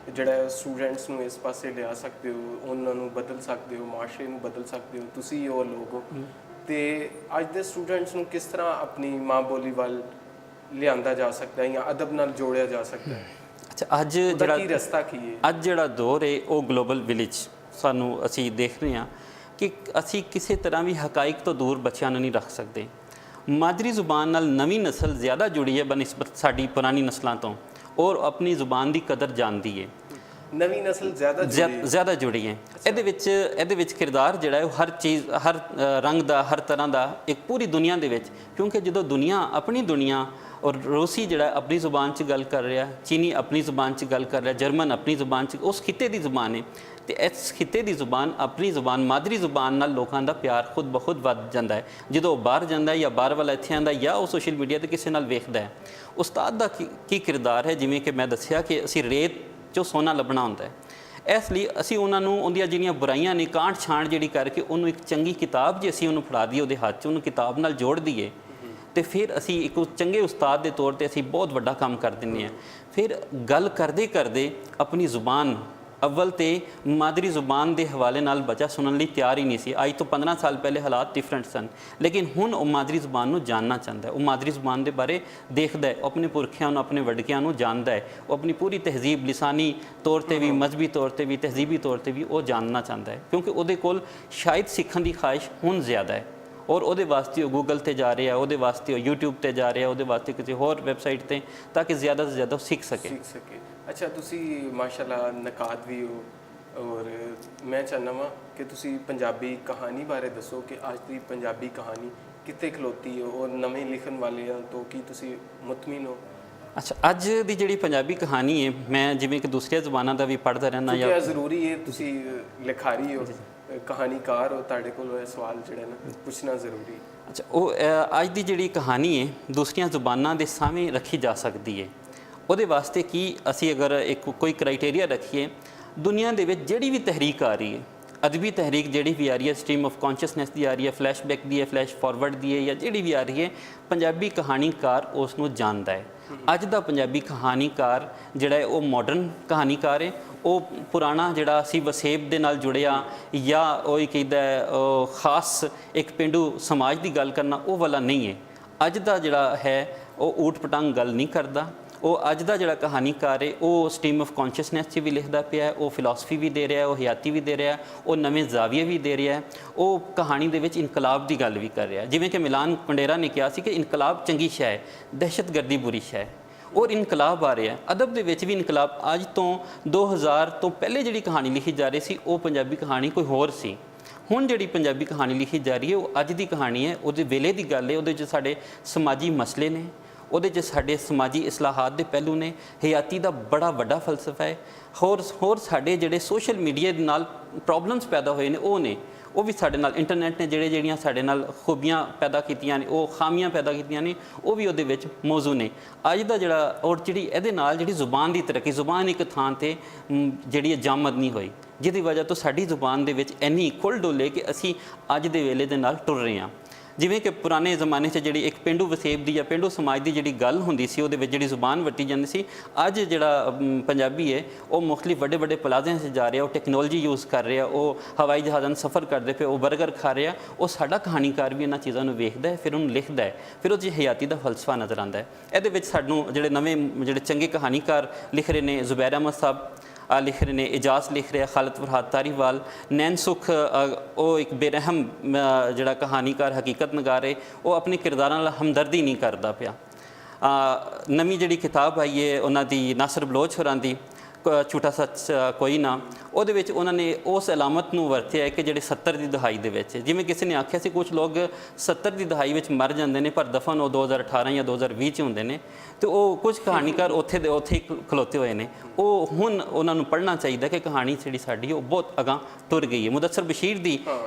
ਜਿਹੜਾ ਸਟੂਡੈਂਟਸ ਨੂੰ ਇਸ ਪਾਸੇ ਲਿਆ ਸਕਦੇ ਹੋ, ਉਹਨਾਂ ਨੂੰ ਬਦਲ ਸਕਦੇ ਹੋ, ਮਾਸ਼ਰੇ ਨੂੰ ਬਦਲ ਸਕਦੇ ਹੋ, ਤੁਸੀਂ ਉਹ ਲੋਕ ਹੋ। ਤੇ ਅੱਜ ਦੇ ਸਟੂਡੈਂਟਸ ਨੂੰ ਕਿਸ ਤਰ੍ਹਾਂ ਆਪਣੀ ਮਾਂ ਬੋਲੀ ਵੱਲ ਲਿਆਂਦਾ ਜਾ ਸਕਦਾ ਹੈ ਜਾਂ ਅਦਬ ਨਾਲ ਜੋੜਿਆ ਜਾ ਸਕਦਾ ਹੈ? ਅੱਛਾ, ਅੱਜ ਜਿਹੜਾ ਕੀ ਰਸਤਾ ਕੀ ਹੈ? ਅੱਜ ਜਿਹੜਾ ਦੌਰ ਹੈ ਉਹ ਗਲੋਬਲ ਵਿਲੇਜ ਸਾਨੂੰ ਅਸੀਂ ਦੇਖ ਰਹੇ ਹਾਂ ਕਿ ਅਸੀਂ ਕਿਸੇ ਤਰ੍ਹਾਂ ਵੀ ਹਕਾਇਕ ਤੋਂ ਦੂਰ ਬੱਚਿਆਂ ਨੂੰ ਨਹੀਂ ਰੱਖ ਸਕਦੇ। ਮਾਦਰੀ ਜ਼ੁਬਾਨ ਨਾਲ ਨਵੀਂ ਨਸਲ ਜ਼ਿਆਦਾ ਜੁੜੀ ਹੈ ਬਨਿਸਬਤ ਸਾਡੀ ਪੁਰਾਣੀ ਨਸਲਾਂ ਤੋਂ, ਔਰ ਆਪਣੀ ਜ਼ੁਬਾਨ ਦੀ ਕਦਰ ਜਾਣਦੀ ਹੈ। ਨਵੀਂ ਨਸਲ ਜ਼ਿਆਦਾ ਜੁੜੀ ਹੈ। ਇਹਦੇ ਵਿੱਚ ਕਿਰਦਾਰ ਜਿਹੜਾ ਹੈ ਉਹ ਹਰ ਚੀਜ਼, ਹਰ ਰੰਗ ਦਾ, ਹਰ ਤਰ੍ਹਾਂ ਦਾ, ਇੱਕ ਪੂਰੀ ਦੁਨੀਆ ਦੇ ਵਿੱਚ, ਕਿਉਂਕਿ ਜਦੋਂ ਆਪਣੀ ਦੁਨੀਆ ਔਰ ਰੂਸੀ ਜਿਹੜਾ ਆਪਣੀ ਜ਼ੁਬਾਨ 'ਚ ਗੱਲ ਕਰ ਰਿਹਾ, ਚੀਨੀ ਆਪਣੀ ਜ਼ੁਬਾਨ 'ਚ ਗੱਲ ਕਰ ਰਿਹਾ, ਜਰਮਨ ਆਪਣੀ ਜ਼ੁਬਾਨ 'ਚ, ਉਸ ਖਿੱਤੇ ਦੀ ਜ਼ੁਬਾਨ ਹੈ, ਤੇ ਇਸ ਖਿੱਤੇ ਦੀ ਜ਼ੁਬਾਨ, ਆਪਣੀ ਜ਼ੁਬਾਨ, ਮਾਦਰੀ ਜ਼ੁਬਾਨ ਨਾਲ ਲੋਕਾਂ ਦਾ ਪਿਆਰ ਖੁਦ ਬ ਖੁਦ ਵੱਧ ਜਾਂਦਾ ਹੈ। ਜਦੋਂ ਉਹ ਬਾਹਰ ਜਾਂਦਾ ਜਾਂ ਬਾਹਰ ਵਾਲਾ ਇੱਥੇ ਆਉਂਦਾ ਜਾਂ ਉਹ ਸੋਸ਼ਲ ਮੀਡੀਆ 'ਤੇ ਕਿਸੇ ਨਾਲ ਵੇਖਦਾ ਹੈ। ਉਸਤਾਦ ਦਾ ਕੀ ਕਿਰਦਾਰ ਹੈ, ਜਿਵੇਂ ਕਿ ਮੈਂ ਦੱਸਿਆ ਕਿ ਅਸੀਂ ਰੇਤ 'ਚੋਂ ਸੋਨਾ ਲੱਭਣਾ ਹੁੰਦਾ ਹੈ। ਇਸ ਲਈ ਅਸੀਂ ਉਹਨਾਂ ਨੂੰ ਉਹਦੀਆਂ ਜਿਹੜੀਆਂ ਬੁਰਾਈਆਂ ਨੇ ਕਾਂਟ ਛਾਂਟ ਜਿਹੜੀ ਕਰਕੇ ਉਹਨੂੰ ਇੱਕ ਚੰਗੀ ਕਿਤਾਬ ਜੇ ਅਸੀਂ ਉਹਨੂੰ ਫੜਾ ਦਈਏ ਉਹਦੇ ਹੱਥ 'ਚ, ਉਹਨੂੰ ਕਿਤਾਬ ਨਾਲ ਜੋੜ ਦਈਏ, ਤੇ ਫਿਰ ਅਸੀਂ ਇੱਕ ਚੰਗੇ ਉਸਤਾਦ ਦੇ ਤੌਰ ਤੇ ਅਸੀਂ ਬਹੁਤ ਵੱਡਾ ਕੰਮ ਕਰ ਦਿੰਦੇ ਹਾਂ। ਫਿਰ ਗੱਲ ਕਰਦੇ ਕਰਦੇ ਆਪਣੀ ਜ਼ੁਬਾਨ, ਅਵਲ ਤੇ ਮਾਦਰੀ ਜ਼ੁਬਾਨ ਦੇ ਹਵਾਲੇ ਨਾਲ ਬੱਚਾ ਸੁਣਨ ਲਈ ਤਿਆਰ ਹੀ ਨਹੀਂ ਸੀ। ਅੱਜ ਤੋਂ 15 ਸਾਲ ਪਹਿਲੇ ਹਾਲਾਤ ਡਿਫਰੈਂਟ ਸਨ, ਲੇਕਿਨ ਹੁਣ ਉਹ ਮਾਦਰੀ ਜ਼ੁਬਾਨ ਨੂੰ ਜਾਣਨਾ ਚਾਹੁੰਦਾ ਹੈ, ਉਹ ਮਾਦਰੀ ਜ਼ੁਬਾਨ ਦੇ ਬਾਰੇ ਦੇਖਦਾ ਹੈ, ਆਪਣੇ ਪੁਰਖਿਆਂ ਨੂੰ, ਆਪਣੇ ਵੱਡਕਿਆਂ ਨੂੰ ਜਾਣਦਾ ਹੈ, ਉਹ ਆਪਣੀ ਪੂਰੀ ਤਹਿਜ਼ੀਬ, ਲਿਸਾਨੀ ਤੌਰ ਤੇ ਵੀ, ਮਜ਼ਹਬੀ ਤੌਰ ਤੇ ਵੀ, ਤਹਿਜ਼ੀਬੀ ਤੌਰ ਤੇ ਵੀ ਉਹ ਜਾਣਨਾ ਚਾਹੁੰਦਾ ਹੈ, ਕਿਉਂਕਿ ਉਹਦੇ ਕੋਲ ਸ਼ਾਇਦ ਸਿੱਖਣ ਦੀ ਖਾਹਿਸ਼ ਹੁਣ ਜ਼ਿਆਦਾ ਹੈ, ਔਰ ਉਹਦੇ ਵਾਸਤੇ ਉਹ ਗੂਗਲ ਤੇ ਜਾ ਰਿਹਾ, ਉਹਦੇ ਵਾਸਤੇ ਉਹ YouTube ਤੇ ਜਾ ਰਿਹਾ, ਉਹਦੇ ਵਾਸਤੇ ਕਿਸੇ ਹੋਰ ਵੈਬਸਾਈਟ ਤੇ, ਤਾਂ ਕਿ ਜ਼ਿਆਦਾ ਤੋਂ ਜ਼ਿਆਦਾ ਸਿੱਖ ਸਕੇ। ਅੱਛਾ, ਤੁਸੀਂ ਮਾਸ਼ਾਅੱਲਾ ਨਕਾਦ ਵੀ ਹੋ, ਔਰ ਮੈਂ ਚਾਹੁੰਦਾ ਵਾਂ ਕਿ ਤੁਸੀਂ ਪੰਜਾਬੀ ਕਹਾਣੀ ਬਾਰੇ ਦੱਸੋ ਕਿ ਅੱਜ ਦੀ ਪੰਜਾਬੀ ਕਹਾਣੀ ਕਿੱਥੇ ਖਲੋਤੀ ਹੋ, ਔਰ ਨਵੇਂ ਲਿਖਣ ਵਾਲਿਆਂ ਤੋਂ ਕੀ ਤੁਸੀਂ ਮੁਤਮਿਨ ਹੋ? ਅੱਛਾ, ਅੱਜ ਦੀ ਜਿਹੜੀ ਪੰਜਾਬੀ ਕਹਾਣੀ ਹੈ, ਮੈਂ ਜਿਵੇਂ ਕਿ ਦੂਸਰੀਆਂ ਜ਼ੁਬਾਨਾਂ ਦਾ ਵੀ ਪੜ੍ਹਦਾ ਰਹਿਣਾ, ਜਾਂ ਜ਼ਰੂਰੀ ਹੈ, ਤੁਸੀਂ ਲਿਖਾਰੀ ਹੋ, ਕਹਾਣੀਕਾਰ ਹੋ, ਤੁਹਾਡੇ ਕੋਲ ਇਹ ਸਵਾਲ ਜਿਹੜਾ ਨਾ ਪੁੱਛਣਾ ਜ਼ਰੂਰੀ। ਅੱਛਾ, ਉਹ ਅੱਜ ਦੀ ਜਿਹੜੀ ਕਹਾਣੀ ਹੈ ਦੂਸਰੀਆਂ ਜ਼ੁਬਾਨਾਂ ਦੇ ਸਾਹਮਣੇ ਰੱਖੀ ਜਾ ਸਕਦੀ ਹੈ। ਉਹਦੇ ਵਾਸਤੇ ਕੀ ਅਸੀਂ ਅਗਰ ਕੋਈ ਕ੍ਰਾਈਟੇਰੀਆ ਰੱਖੀਏ, ਦੁਨੀਆ ਦੇ ਵਿੱਚ ਜਿਹੜੀ ਵੀ ਤਹਿਰੀਕ ਆ ਰਹੀ ਹੈ, ਅਦਬੀ ਤਹਿਰੀਕ ਜਿਹੜੀ ਵੀ ਆ ਰਹੀ ਹੈ, ਸਟ੍ਰੀਮ ਆਫ ਕੌਨਸ਼ੀਅਸਨੈਸ ਦੀ ਆ ਰਹੀ ਹੈ, ਫਲੈਸ਼ਬੈਕ ਦੀ ਹੈ, ਫਲੈਸ਼ ਫਾਰਵਰਡ ਦੀ ਹੈ, ਜਾਂ ਜਿਹੜੀ ਵੀ ਆ ਰਹੀ ਹੈ, ਪੰਜਾਬੀ ਕਹਾਣੀਕਾਰ ਉਸ ਨੂੰ ਜਾਣਦਾ ਹੈ। ਅੱਜ ਦਾ ਪੰਜਾਬੀ ਕਹਾਣੀਕਾਰ ਜਿਹੜਾ ਹੈ ਉਹ ਮਾਡਰਨ ਕਹਾਣੀਕਾਰ ਹੈ। ਉਹ ਪੁਰਾਣਾ ਜਿਹੜਾ ਅਸੀਂ ਵਸੇਬ ਦੇ ਨਾਲ ਜੁੜਿਆ ਜਾਂ ਉਹ ਕਹਿੰਦਾ ਖਾਸ ਇੱਕ ਪੇਂਡੂ ਸਮਾਜ ਦੀ ਗੱਲ ਕਰਨਾ, ਉਹ ਵਾਲਾ ਨਹੀਂ ਹੈ। ਅੱਜ ਦਾ ਜਿਹੜਾ ਹੈ ਉਹ ਊਟ ਪਟੰਗ ਗੱਲ ਨਹੀਂ ਕਰਦਾ। ਉਹ ਅੱਜ ਦਾ ਜਿਹੜਾ ਕਹਾਣੀਕਾਰ ਹੈ ਉਹ ਸਟ੍ਰੀਮ ਆਫ ਕੌਨਸ਼ੀਅਸਨੈਸ 'ਚ ਵੀ ਲਿਖਦਾ ਪਿਆ, ਉਹ ਫਿਲਾਸਫੀ ਵੀ ਦੇ ਰਿਹਾ, ਉਹ ਹਯਾਤੀ ਵੀ ਦੇ ਰਿਹਾ, ਉਹ ਨਵੇਂ ਜ਼ਾਵੀਏ ਵੀ ਦੇ ਰਿਹਾ, ਉਹ ਕਹਾਣੀ ਦੇ ਵਿੱਚ ਇਨਕਲਾਬ ਦੀ ਗੱਲ ਵੀ ਕਰ ਰਿਹਾ। ਜਿਵੇਂ ਕਿ ਮਿਲਾਨ ਕੁੰਡੇਰਾ ਨੇ ਕਿਹਾ ਸੀ ਕਿ ਇਨਕਲਾਬ ਚੰਗੀ ਸ਼ੈ ਹੈ, ਦਹਿਸ਼ਤਗਰਦੀ ਬੁਰੀ ਸ਼ੈ ਹੈ, ਔਰ ਇਨਕਲਾਬ ਆ ਰਿਹਾ। ਅਦਬ ਦੇ ਵਿੱਚ ਵੀ ਇਨਕਲਾਬ। ਅੱਜ ਤੋਂ 2000 ਤੋਂ ਪਹਿਲੇ ਜਿਹੜੀ ਕਹਾਣੀ ਲਿਖੀ ਜਾ ਰਹੀ ਸੀ ਉਹ ਪੰਜਾਬੀ ਕਹਾਣੀ ਕੋਈ ਹੋਰ ਸੀ। ਹੁਣ ਜਿਹੜੀ ਪੰਜਾਬੀ ਕਹਾਣੀ ਲਿਖੀ ਜਾ ਰਹੀ ਹੈ ਉਹ ਅੱਜ ਦੀ ਕਹਾਣੀ ਹੈ, ਉਹਦੇ ਵੇਲੇ ਦੀ ਗੱਲ ਹੈ। ਉਹਦੇ 'ਚ ਸਾਡੇ ਸਮਾਜੀ ਮਸਲੇ ਨੇ, ਉਹਦੇ 'ਚ ਸਾਡੇ ਸਮਾਜੀ ਇਸਲਾਹਾਤ ਦੇ ਪਹਿਲੂ ਨੇ, ਹਯਾਤੀ ਦਾ ਬੜਾ ਵੱਡਾ ਫਲਸਫਾ ਹੈ। ਹੋਰ ਸਾਡੇ ਜਿਹੜੇ ਸੋਸ਼ਲ ਮੀਡੀਆ ਦੇ ਨਾਲ ਪ੍ਰੋਬਲਮਸ ਪੈਦਾ ਹੋਏ ਨੇ ਉਹ ਵੀ ਸਾਡੇ ਨਾਲ, ਇੰਟਰਨੈਟ ਨੇ ਜਿਹੜੀਆਂ ਸਾਡੇ ਨਾਲ ਖੂਬੀਆਂ ਪੈਦਾ ਕੀਤੀਆਂ ਨੇ, ਉਹ ਖਾਮੀਆਂ ਪੈਦਾ ਕੀਤੀਆਂ ਨੇ, ਉਹ ਵੀ ਉਹਦੇ ਵਿੱਚ ਮੌਜੂ ਨੇ। ਅੱਜ ਦਾ ਜਿਹੜਾ ਔਰ ਜਿਹੜੀ ਇਹਦੇ ਨਾਲ ਜਿਹੜੀ ਜ਼ੁਬਾਨ ਦੀ ਤਰੱਕੀ, ਜ਼ੁਬਾਨ ਇੱਕ ਥਾਂ 'ਤੇ ਜਿਹੜੀ ਜਾਮਦ ਨਹੀਂ ਹੋਈ, ਜਿਹਦੀ ਵਜ੍ਹਾ ਤੋਂ ਸਾਡੀ ਜ਼ੁਬਾਨ ਦੇ ਵਿੱਚ ਇੰਨੀ ਖੁੱਲ੍ਹ ਡੁੱਲੇ ਕਿ ਅਸੀਂ ਅੱਜ ਦੇ ਵੇਲੇ ਦੇ ਨਾਲ ਟੁਰ ਰਹੇ ਹਾਂ। ਜਿਵੇਂ ਕਿ ਪੁਰਾਣੇ ਜ਼ਮਾਨੇ 'ਚ ਜਿਹੜੀ ਇੱਕ ਪੇਂਡੂ ਵਸੇਬ ਦੀ ਜਾਂ ਪੇਂਡੂ ਸਮਾਜ ਦੀ ਜਿਹੜੀ ਗੱਲ ਹੁੰਦੀ ਸੀ, ਉਹਦੇ ਵਿੱਚ ਜਿਹੜੀ ਜ਼ੁਬਾਨ ਵਰਤੀ ਜਾਂਦੀ ਸੀ, ਅੱਜ ਜਿਹੜਾ ਪੰਜਾਬੀ ਹੈ ਉਹ ਮੁਖਤਲਿਫ ਵੱਡੇ ਵੱਡੇ ਪਲਾਜ਼ਿਆਂ 'ਚ ਜਾ ਰਿਹਾ, ਉਹ ਟੈਕਨੋਲੋਜੀ ਯੂਜ਼ ਕਰ ਰਿਹਾ, ਉਹ ਹਵਾਈ ਜਹਾਜ਼ਾਂ 'ਚ ਸਫ਼ਰ ਕਰਦੇ ਪਏ, ਉਹ ਬਰਗਰ ਖਾ ਰਿਹਾ। ਉਹ ਸਾਡਾ ਕਹਾਣੀਕਾਰ ਵੀ ਇਹਨਾਂ ਚੀਜ਼ਾਂ ਨੂੰ ਵੇਖਦਾ ਹੈ, ਫਿਰ ਉਹਨੂੰ ਲਿਖਦਾ ਹੈ, ਫਿਰ ਉਹ 'ਚ ਹਯਾਤੀ ਦਾ ਫਲਸਫਾ ਨਜ਼ਰ ਆਉਂਦਾ ਹੈ। ਇਹਦੇ ਵਿੱਚ ਸਾਨੂੰ ਜਿਹੜੇ ਨਵੇਂ ਜਿਹੜੇ ਚੰਗੇ ਕਹਾਣੀਕਾਰ ਲਿਖ ਰਹੇ ਨੇ, ਜ਼ੁਬੈਰ ਅਹਿਮਦ ਸਾਹਿਬ ਲਿਖ ਰਹੇ ਨੇ, ਇਜਾਜ਼ ਲਿਖ ਰਿਹਾ, ਖਾਲਿਦ ਫਰਹਾਦ ਤਾਰੀਵਾਲ, ਨੈਣ ਸੁਖ, ਉਹ ਇੱਕ ਬੇਰਹਿਮ ਜਿਹੜਾ ਕਹਾਣੀਕਾਰ ਹਕੀਕਤ ਨਗਾਰ ਹੈ, ਉਹ ਆਪਣੇ ਕਿਰਦਾਰਾਂ ਨਾਲ ਹਮਦਰਦੀ ਨਹੀਂ ਕਰਦਾ ਪਿਆ। ਨਵੀਂ ਜਿਹੜੀ ਕਿਤਾਬ ਆਈ ਹੈ ਉਹਨਾਂ ਦੀ, ਨਾਸਰ ਬਲੋਚ ਹੋਰਾਂ ਦੀ, ਝੂਠਾ ਸੱਚ ਕੋਈ ਨਾ, ਉਹਦੇ ਵਿੱਚ ਉਹਨਾਂ ਨੇ ਉਸ ਅਲਾਮਤ ਨੂੰ ਵਰਤਿਆ ਹੈ ਕਿ ਜਿਹੜੇ 70 ਦੀ ਦਹਾਈ ਦੇ ਵਿੱਚ, ਜਿਵੇਂ ਕਿਸੇ ਨੇ ਆਖਿਆ ਸੀ ਕੁਝ ਲੋਕ 70 ਦੀ ਦਹਾਈ ਵਿੱਚ ਮਰ ਜਾਂਦੇ ਨੇ ਪਰ ਦਫਨ ਉਹ 2018 ਜਾਂ 2020 'ਚ ਹੁੰਦੇ ਨੇ, ਤੇ ਉਹ ਕੁਝ ਕਹਾਣੀਕਾਰ ਉੱਥੇ ਹੀ ਖਲੋਤੇ ਹੋਏ ਨੇ। ਉਹ ਹੁਣ ਉਹਨਾਂ ਨੂੰ ਪੜ੍ਹਨਾ ਚਾਹੀਦਾ ਕਿ ਕਹਾਣੀ ਜਿਹੜੀ ਸਾਡੀ ਉਹ ਬਹੁਤ ਅਗਾਂਹ ਟੁਰ ਗਈ ਹੈ। ਮੁਦੱਸਰ ਬਸ਼ੀਰ ਦੀ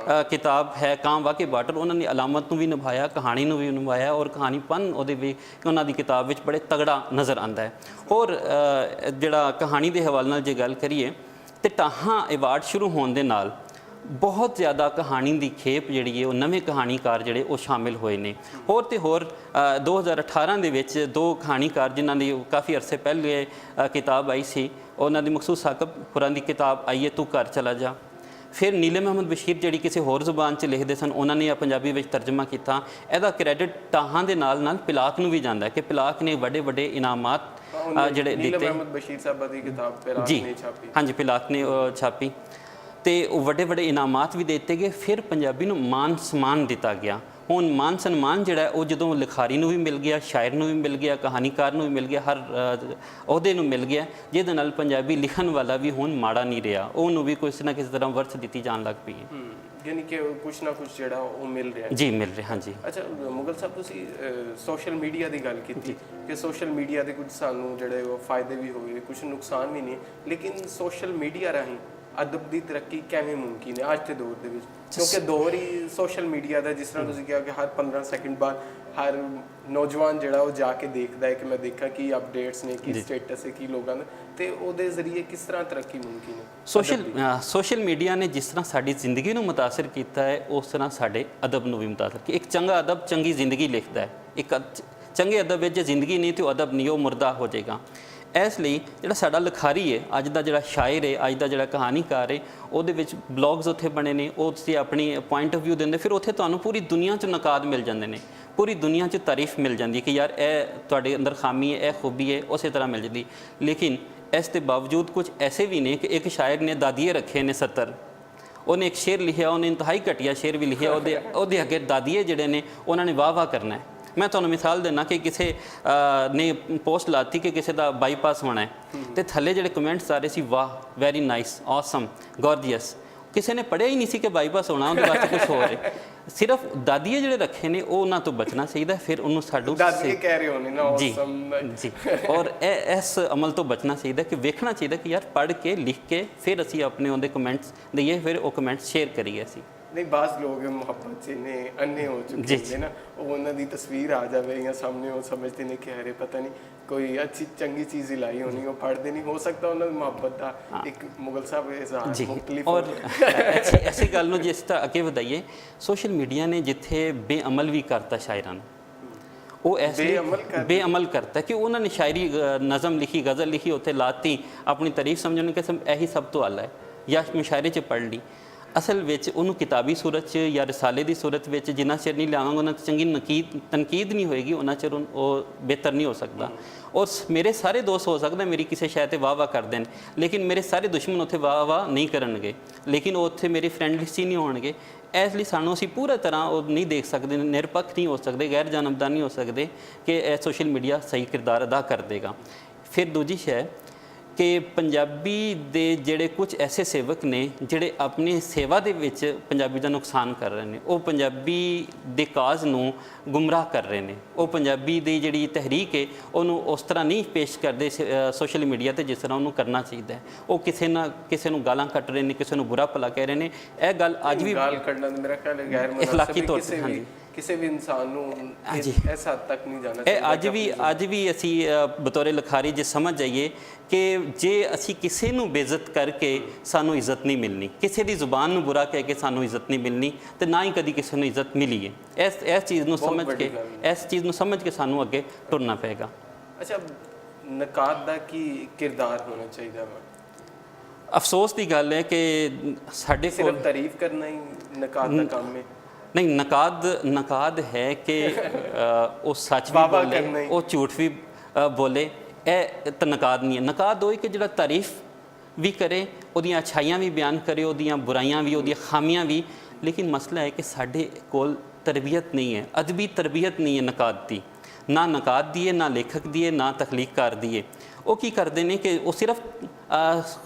ਕਿਤਾਬ ਹੈ ਕਾਮ ਵਾਕੇ ਬਾਟਰ, ਉਹਨਾਂ ਨੇ ਅਲਾਮਤ ਨੂੰ ਵੀ ਨਿਭਾਇਆ, ਕਹਾਣੀ ਨੂੰ ਵੀ ਨਿਭਾਇਆ, ਔਰ ਕਹਾਣੀਪਨ ਉਹਦੇ ਵੀ ਉਹਨਾਂ ਦੀ ਕਿਤਾਬ ਵਿੱਚ ਬੜੇ ਤਗੜਾ ਨਜ਼ਰ ਆਉਂਦਾ ਹੈ। ਹੋਰ ਜਿਹੜਾ ਕਹਾਣੀ ਦੇ ਹਵਾਲੇ ਨਾਲ ਜੇ ਗੱਲ ਕਰੀਏ ਤੇ ਟਾਹਾਂ ਐਵਾਰਡ ਸ਼ੁਰੂ ਹੋਣ ਦੇ ਨਾਲ ਬਹੁਤ ਜ਼ਿਆਦਾ ਕਹਾਣੀ ਦੀ ਖੇਪ ਜਿਹੜੀ ਹੈ ਉਹ ਨਵੇਂ ਕਹਾਣੀਕਾਰ ਜਿਹੜੇ ਉਹ ਸ਼ਾਮਿਲ ਹੋਏ ਨੇ। ਹੋਰ ਤੇ ਹੋਰ 2018 ਦੇ ਵਿੱਚ 2 ਕਹਾਣੀਕਾਰ ਜਿਨ੍ਹਾਂ ਦੀ ਕਾਫੀ ਅਰਸੇ ਪਹਿਲੇ ਕਿਤਾਬ ਆਈ ਸੀ, ਉਹਨਾਂ ਦੀ ਮਖਸੂਸ ਸਾਕਬ ਹੋਰਾਂ ਦੀ ਕਿਤਾਬ ਆਈ ਹੈ ਤੂੰ ਘਰ ਚਲਾ ਜਾ। ਫਿਰ ਨੀਲਮ ਅਹਿਮਦ ਬਸ਼ੀਰ ਜਿਹੜੀ ਕਿਸੇ ਹੋਰ ਜ਼ੁਬਾਨ 'ਚ ਲਿਖਦੇ ਸਨ, ਉਹਨਾਂ ਨੇ ਪੰਜਾਬੀ ਵਿੱਚ ਤਰਜਮਾ ਕੀਤਾ। ਇਹਦਾ ਕ੍ਰੈਡਿਟ ਟਾਹਾਂ ਦੇ ਨਾਲ ਪਿਲਾਕ ਨੂੰ ਵੀ ਜਾਂਦਾ ਕਿ ਪਿਲਾਕ ਨੇ ਵੱਡੇ ਵੱਡੇ ਇਨਾਮਾਤ ਜਿਹੜੇ ਦਿੱਤੇ। ਨੀਲਮ ਅਹਿਮਦ ਬਸ਼ੀਰ ਸਾਹਿਬ ਦੀ ਕਿਤਾਬ ਪਿਲਾਕ ਨੇ ਛਾਪੀ। ਹਾਂਜੀ, ਪਿਲਾਕ ਨੇ ਛਾਪੀ। ਤੇ ਉਹ ਵੱਡੇ ਵੱਡੇ ਇਨਾਮਾਤ ਵੀ ਦਿੱਤੇ ਗਏ। ਫਿਰ ਪੰਜਾਬੀ ਨੂੰ ਮਾਨ ਸਨਮਾਨ ਦਿੱਤਾ ਗਿਆ। ਹੁਣ ਮਾਨ ਸਨਮਾਨ ਜਿਹੜਾ ਉਹ ਜਦੋਂ ਲਿਖਾਰੀ ਨੂੰ ਵੀ ਮਿਲ ਗਿਆ, ਸ਼ਾਇਰ ਨੂੰ ਵੀ ਮਿਲ ਗਿਆ, ਕਹਾਣੀਕਾਰ ਨੂੰ ਵੀ ਮਿਲ ਗਿਆ, ਹਰ ਅਹੁਦੇ ਨੂੰ ਮਿਲ ਗਿਆ, ਜਿਹਦੇ ਨਾਲ ਪੰਜਾਬੀ ਲਿਖਣ ਵਾਲਾ ਵੀ ਹੁਣ ਮਾੜਾ ਨਹੀਂ ਰਿਹਾ, ਉਹਨੂੰ ਵੀ ਕਿਸੇ ਨਾ ਕਿਸੇ ਤਰ੍ਹਾਂ ਵਰਤ ਦਿੱਤੀ ਜਾਣ ਲੱਗ ਪਈ ਹੈ। ਯਾਨੀ ਕਿ ਕੁਛ ਨਾ ਕੁਛ ਜਿਹੜਾ ਉਹ ਮਿਲ ਰਿਹਾ ਜੀ, ਮਿਲ ਰਿਹਾ। ਹਾਂਜੀ। ਅੱਛਾ ਮੁਗਲ ਸਾਹਿਬ, ਤੁਸੀਂ ਸੋਸ਼ਲ ਮੀਡੀਆ ਦੀ ਗੱਲ ਕੀਤੀ ਕਿ ਸੋਸ਼ਲ ਮੀਡੀਆ ਦੇ ਕੁਝ ਸਾਨੂੰ ਜਿਹੜੇ ਉਹ ਫਾਇਦੇ ਵੀ ਹੋਏ, ਕੁਝ ਨੁਕਸਾਨ ਵੀ ਨੇ, ਲੇਕਿਨ ਸੋਸ਼ਲ ਮੀਡੀਆ ਰਾਹੀਂ ਅਦਬ ਦੀ ਤਰੱਕੀ ਕਿਵੇਂ ਮੁਮਕਿਨ ਹੈ ਅੱਜ ਦੇ ਦੌਰ ਦੇ ਵਿੱਚ? ਕਿਉਂਕਿ ਦੌਰ ਹੀ ਸੋਸ਼ਲ ਮੀਡੀਆ ਦਾ, ਜਿਸ ਤਰ੍ਹਾਂ ਤੁਸੀਂ ਕਿਹਾ ਕਿ ਹਰ 15 ਸੈਕਿੰਡ ਬਾਅਦ ਹਰ ਨੌਜਵਾਨ ਜਿਹੜਾ ਉਹ ਜਾ ਕੇ ਦੇਖਦਾ ਹੈ ਕਿ ਮੈਂ ਦੇਖਾਂ ਕੀ ਅਪਡੇਟਸ ਨੇ, ਕੀ ਸਟੇਟਸ ਹੈ, ਕੀ ਲੋਕਾਂ ਦਾ, ਤੇ ਉਹਦੇ ਜ਼ਰੀਏ ਕਿਸ ਤਰ੍ਹਾਂ ਤਰੱਕੀ ਮੁਮਕਿਨ ਹੈ? ਸੋਸ਼ਲ ਮੀਡੀਆ ਨੇ ਜਿਸ ਤਰ੍ਹਾਂ ਸਾਡੀ ਜ਼ਿੰਦਗੀ ਨੂੰ ਮੁਤਾਸਰ ਕੀਤਾ ਹੈ, ਉਸ ਤਰ੍ਹਾਂ ਸਾਡੇ ਅਦਬ ਨੂੰ ਵੀ ਮੁਤਾਸਰ ਕੀਤਾ। ਇੱਕ ਚੰਗਾ ਅਦਬ ਚੰਗੀ ਜ਼ਿੰਦਗੀ ਲਿਖਦਾ ਹੈ। ਇੱਕ ਚੰਗੇ ਅਦਬ ਵਿੱਚ ਜੇ ਜ਼ਿੰਦਗੀ ਨਹੀਂ ਤੇ ਉਹ ਅਦਬ ਨਹੀਂ, ਉਹ ਮੁਰਦਾ ਹੋ ਜਾਏਗਾ। ਇਸ ਲਈ ਜਿਹੜਾ ਸਾਡਾ ਲਿਖਾਰੀ ਹੈ, ਅੱਜ ਦਾ ਜਿਹੜਾ ਸ਼ਾਇਰ ਹੈ, ਅੱਜ ਦਾ ਜਿਹੜਾ ਕਹਾਣੀਕਾਰ ਹੈ, ਉਹਦੇ ਵਿੱਚ ਬਲੌਗਸ ਉੱਥੇ ਬਣੇ ਨੇ, ਉਹ ਤੁਸੀਂ ਆਪਣੀ ਪੁਆਇੰਟ ਆਫ ਵਿਊ ਦਿੰਦੇ, ਫਿਰ ਉੱਥੇ ਤੁਹਾਨੂੰ ਪੂਰੀ ਦੁਨੀਆ 'ਚ ਨਕਾਦ ਮਿਲ ਜਾਂਦੇ ਨੇ, ਪੂਰੀ ਦੁਨੀਆ 'ਚ ਤਾਰੀਫ ਮਿਲ ਜਾਂਦੀ ਹੈ ਕਿ ਯਾਰ ਇਹ ਤੁਹਾਡੇ ਅੰਦਰ ਖਾਮੀ ਹੈ, ਇਹ ਖੂਬੀ ਹੈ, ਉਸੇ ਤਰ੍ਹਾਂ ਮਿਲ ਜਾਂਦੀ। ਲੇਕਿਨ ਇਸ ਦੇ ਬਾਵਜੂਦ ਕੁਝ ਐਸੇ ਵੀ ਨੇ ਕਿ ਇੱਕ ਸ਼ਾਇਰ ਨੇ ਦਾਦੀਏ ਰੱਖੇ ਨੇ 70, ਉਹਨੇ ਇੱਕ ਸ਼ੇਰ ਲਿਖਿਆ, ਉਹਨੇ ਇੰਤਹਾਈ ਘਟੀਆ ਸ਼ੇਰ ਵੀ ਲਿਖਿਆ, ਉਹਦੇ ਅੱਗੇ ਦਾਦੀਏ ਜਿਹੜੇ ਨੇ ਉਹਨਾਂ ਨੇ ਵਾਹ ਵਾਹ ਕਰਨਾ ਹੈ। ਮੈਂ ਤੁਹਾਨੂੰ ਮਿਸਾਲ ਦੇਣਾ ਕਿ ਕਿਸੇ ਨੇ ਪੋਸਟ ਲਾਤੀ ਕਿ ਕਿਸੇ ਦਾ ਬਾਈਪਾਸ ਹੋਣਾ ਹੈ, ਤੇ ਥੱਲੇ ਜਿਹੜੇ ਕਮੈਂਟਸ ਆ ਰਹੇ ਸੀ, ਵਾਹ, ਵੈਰੀ ਨਾਈਸ, ਆਸਮ, ਗੋਰਜੀਅਸ। ਕਿਸੇ ਨੇ ਪੜ੍ਹਿਆ ਹੀ ਨਹੀਂ ਸੀ ਕਿ ਬਾਈਪਾਸ ਹੋਣਾ, ਉਹਦੇ ਵਾਸਤੇ ਕੁਝ ਹੋਰ ਹੈ। ਸਿਰਫ ਦਾਦੀਏ ਜਿਹੜੇ ਰੱਖੇ ਨੇ ਉਹ ਉਹਨਾਂ ਤੋਂ ਬਚਣਾ ਚਾਹੀਦਾ। ਫਿਰ ਉਹਨੂੰ ਸਾਡੂ ਦਾਦੀਏ ਕਹਿ ਰਹੇ ਹੋਣੇ ਨਾ, ਜੀ ਆਸਮ ਜੀ, ਔਰ ਇਸ ਅਮਲ ਤੋਂ ਬਚਣਾ ਚਾਹੀਦਾ ਕਿ ਵੇਖਣਾ ਚਾਹੀਦਾ ਕਿ ਯਾਰ ਪੜ੍ਹ ਕੇ ਲਿਖ ਕੇ ਫਿਰ ਅਸੀਂ ਆਪਣੇ ਉਹਦੇ ਕਮੈਂਟਸ ਦਈਏ, ਫਿਰ ਉਹ ਕਮੈਂਟਸ ਸ਼ੇਅਰ ਕਰੀਏ ਅਸੀਂ। ਨਹੀਂ, ਬਾਜ਼ ਲੋਕ ਮੁਹੱਬਤ 'ਚ ਨੇ ਅੰਨੇ ਹੋ ਚੁੱਕੇ ਨੇ ਨਾ, ਉਹ ਉਹਨਾਂ ਦੀ ਤਸਵੀਰ ਆ ਜਾਵੇ ਜਾਂ ਸਾਹਮਣੇ, ਉਹ ਸਮਝਦੇ ਨੇ ਕਿ ਅਰੇ ਪਤਾ ਨਹੀਂ ਕੋਈ ਅੱਛੀ ਚੰਗੀ ਚੀਜ਼ ਹੀ ਲਾਈ ਹੋਣੀ, ਉਹ ਪੜ੍ਹਦੇ ਨਹੀਂ। ਹੋ ਸਕਦਾ ਉਹਨਾਂ ਦੀ ਮੁਹੱਬਤ ਦਾ ਇੱਕ ਮੁਗਲ ਸਾਹਿਬ ਇਜ਼ਹਾਰ ਮੁਖਤਲਿਫ। ਔਰ ਐਸੀ ਗੱਲ ਨੂੰ ਜਿਸ ਤਰ੍ਹਾਂ ਅੱਗੇ ਵਧਾਈਏ, ਸੋਸ਼ਲ ਮੀਡੀਆ ਨੇ ਜਿੱਥੇ ਬੇਅਮਲ ਵੀ ਕਰਤਾ ਸ਼ਾਇਰਾਂ ਨੂੰ, ਉਹ ਐਸੇ ਬੇਅਮਲ ਕਰਤਾ ਕਿ ਉਹਨਾਂ ਨੇ ਸ਼ਾਇਰੀ ਨਜ਼ਮ ਲਿਖੀ, ਗਜ਼ਲ ਲਿਖੀ, ਉੱਥੇ ਲਾਤੀ, ਆਪਣੀ ਤਾਰੀਫ ਸਮਝਣ ਕਿ ਇਹੀ ਸਭ ਤੋਂ ਆਲਾ ਹੈ, ਜਾਂ ਮੁਸ਼ਾਇਰੇ 'ਚ ਪੜ੍ਹ ਲਈ। ਅਸਲ ਵਿੱਚ ਉਹਨੂੰ ਕਿਤਾਬੀ ਸੂਰਤ 'ਚ ਜਾਂ ਰਸਾਲੇ ਦੀ ਸੂਰਤ ਵਿੱਚ ਜਿੰਨਾ ਚਿਰ ਨਹੀਂ ਲਿਆਵਾਂਗੇ, ਉਹਨਾਂ 'ਚ ਚੰਗੀ ਤਨਕੀਦ ਨਹੀਂ ਹੋਏਗੀ, ਉਹਨਾਂ ਚਿਰ ਉਹ ਬਿਹਤਰ ਨਹੀਂ ਹੋ ਸਕਦਾ। ਔਰ ਮੇਰੇ ਸਾਰੇ ਦੋਸਤ ਹੋ ਸਕਦਾ ਮੇਰੀ ਕਿਸੇ ਸ਼ਾਇਦ 'ਤੇ ਵਾਹ ਵਾਹ ਕਰਦੇ ਨੇ, ਲੇਕਿਨ ਮੇਰੇ ਸਾਰੇ ਦੁਸ਼ਮਣ ਉੱਥੇ ਵਾਹ ਵਾਹ ਨਹੀਂ ਕਰਨਗੇ, ਲੇਕਿਨ ਉਹ ਉੱਥੇ ਮੇਰੇ ਫਰੈਂਡ ਲਿਸਟ ਹੀ ਨਹੀਂ ਹੋਣਗੇ। ਇਸ ਲਈ ਸਾਨੂੰ ਅਸੀਂ ਪੂਰਾ ਤਰ੍ਹਾਂ ਉਹ ਨਹੀਂ ਦੇਖ ਸਕਦੇ, ਨਿਰਪੱਖ ਨਹੀਂ ਹੋ ਸਕਦੇ, ਗੈਰ ਜਾਨਬਦਾਰ ਨਹੀਂ ਹੋ ਸਕਦੇ ਕਿ ਇਹ ਸੋਸ਼ਲ ਮੀਡੀਆ ਸਹੀ ਕਿਰਦਾਰ ਅਦਾ ਕਰ ਦੇਗਾ। ਫਿਰ ਦੂਜੀ ਸ਼ੈ ਕਿ ਪੰਜਾਬੀ ਦੇ ਜਿਹੜੇ ਕੁਝ ਐਸੇ ਸੇਵਕ ਨੇ ਜਿਹੜੇ ਆਪਣੀ ਸੇਵਾ ਦੇ ਵਿੱਚ ਪੰਜਾਬੀ ਦਾ ਨੁਕਸਾਨ ਕਰ ਰਹੇ ਨੇ, ਉਹ ਪੰਜਾਬੀ ਦੇ ਕਾਜ਼ ਨੂੰ ਗੁੰਮਰਾਹ ਕਰ ਰਹੇ ਨੇ, ਉਹ ਪੰਜਾਬੀ ਦੀ ਜਿਹੜੀ ਤਹਿਰੀਕ ਹੈ ਉਹਨੂੰ ਉਸ ਤਰ੍ਹਾਂ ਨਹੀਂ ਪੇਸ਼ ਕਰਦੇ ਸੋਸ਼ਲ ਮੀਡੀਆ ਤੇ ਜਿਸ ਤਰ੍ਹਾਂ ਉਹਨੂੰ ਕਰਨਾ ਚਾਹੀਦਾ ਹੈ। ਉਹ ਕਿਸੇ ਨੂੰ ਗਾਲਾਂ ਕੱਢ ਰਹੇ ਨੇ, ਕਿਸੇ ਨੂੰ ਬੁਰਾ ਭਲਾ ਕਹਿ ਰਹੇ ਨੇ। ਇਹ ਗੱਲ ਅੱਜ ਵੀ ਗਾਲ ਕੱਢਣਾ ਮੇਰਾ ਖਿਆਲ ਹੈ ਗੈਰ ਇਖਲਾਕੀ ਤੌਰ ਤੇ ਕਿਸੇ ਵੀ ਇਨਸਾਨ ਨੂੰ ਇਸ ਹੱਦ ਤੱਕ ਨਹੀਂ ਜਾਣਾ ਚਾਹੀਦਾ। ਅੱਜ ਵੀ ਅਸੀਂ ਬਤੌਰੇ ਲਿਖਾਰੀ ਜੇ ਸਮਝ ਜਾਈਏ ਕਿ ਜੇ ਅਸੀਂ ਕਿਸੇ ਨੂੰ ਬੇਇੱਜ਼ਤ ਕਰਕੇ ਸਾਨੂੰ ਇੱਜ਼ਤ ਨਹੀਂ ਮਿਲਣੀ, ਕਿਸੇ ਦੀ ਜ਼ੁਬਾਨ ਨੂੰ ਬੁਰਾ ਕਹਿ ਕੇ ਸਾਨੂੰ ਇੱਜ਼ਤ ਨਹੀਂ ਮਿਲਣੀ, ਤੇ ਨਾ ਹੀ ਕਦੀ ਕਿਸੇ ਨੂੰ ਇੱਜ਼ਤ ਮਿਲੀ ਹੈ। ਇਸ ਚੀਜ਼ ਨੂੰ ਸਮਝ ਕੇ ਸਾਨੂੰ ਅੱਗੇ ਟੁਰਨਾ ਪਏਗਾ। ਅੱਛਾ, ਨਕਾਦ ਦਾ ਕੀ ਕਿਰਦਾਰ ਹੋਣਾ ਚਾਹੀਦਾ ਵਾ? ਅਫਸੋਸ ਦੀ ਗੱਲ ਹੈ ਕਿ ਸਾਡੇ ਕੋਲ ਸਿਰਫ ਤਾਰੀਫ ਕਰਨਾ ਹੀ ਨਕਾਦ ਦਾ ਕੰਮ ਹੈ? ਨਹੀਂ, ਨਕਾਦ ਹੈ ਕਿ ਉਹ ਸੱਚ ਵੀ ਬੋਲੇ, ਉਹ ਝੂਠ ਵੀ ਬੋਲੇ, ਇਹ ਤਾਂ ਨਕਾਦ ਨਹੀਂ ਹੈ। ਨਕਾਦ ਹੋਏ ਕਿ ਜਿਹੜਾ ਤਾਰੀਫ ਵੀ ਕਰੇ, ਉਹਦੀਆਂ ਅੱਛਾਈਆਂ ਵੀ ਬਿਆਨ ਕਰੇ, ਉਹਦੀਆਂ ਬੁਰਾਈਆਂ ਵੀ, ਉਹਦੀਆਂ ਖਾਮੀਆਂ ਵੀ। ਲੇਕਿਨ ਮਸਲਾ ਹੈ ਕਿ ਸਾਡੇ ਕੋਲ ਤਰਬੀਅਤ ਨਹੀਂ ਹੈ, ਅਦਬੀ ਤਰਬੀਅਤ ਨਹੀਂ ਹੈ ਨਕਾਦ ਦੀ। ਨਾ ਨਕਾਦ ਦੀ ਹੈ, ਨਾ ਲੇਖਕ ਦੀ ਹੈ, ਨਾ ਤਖਲੀਕਕਾਰ ਦੀ ਹੈ। ਉਹ ਕੀ ਕਰਦੇ ਨੇ ਕਿ ਉਹ ਸਿਰਫ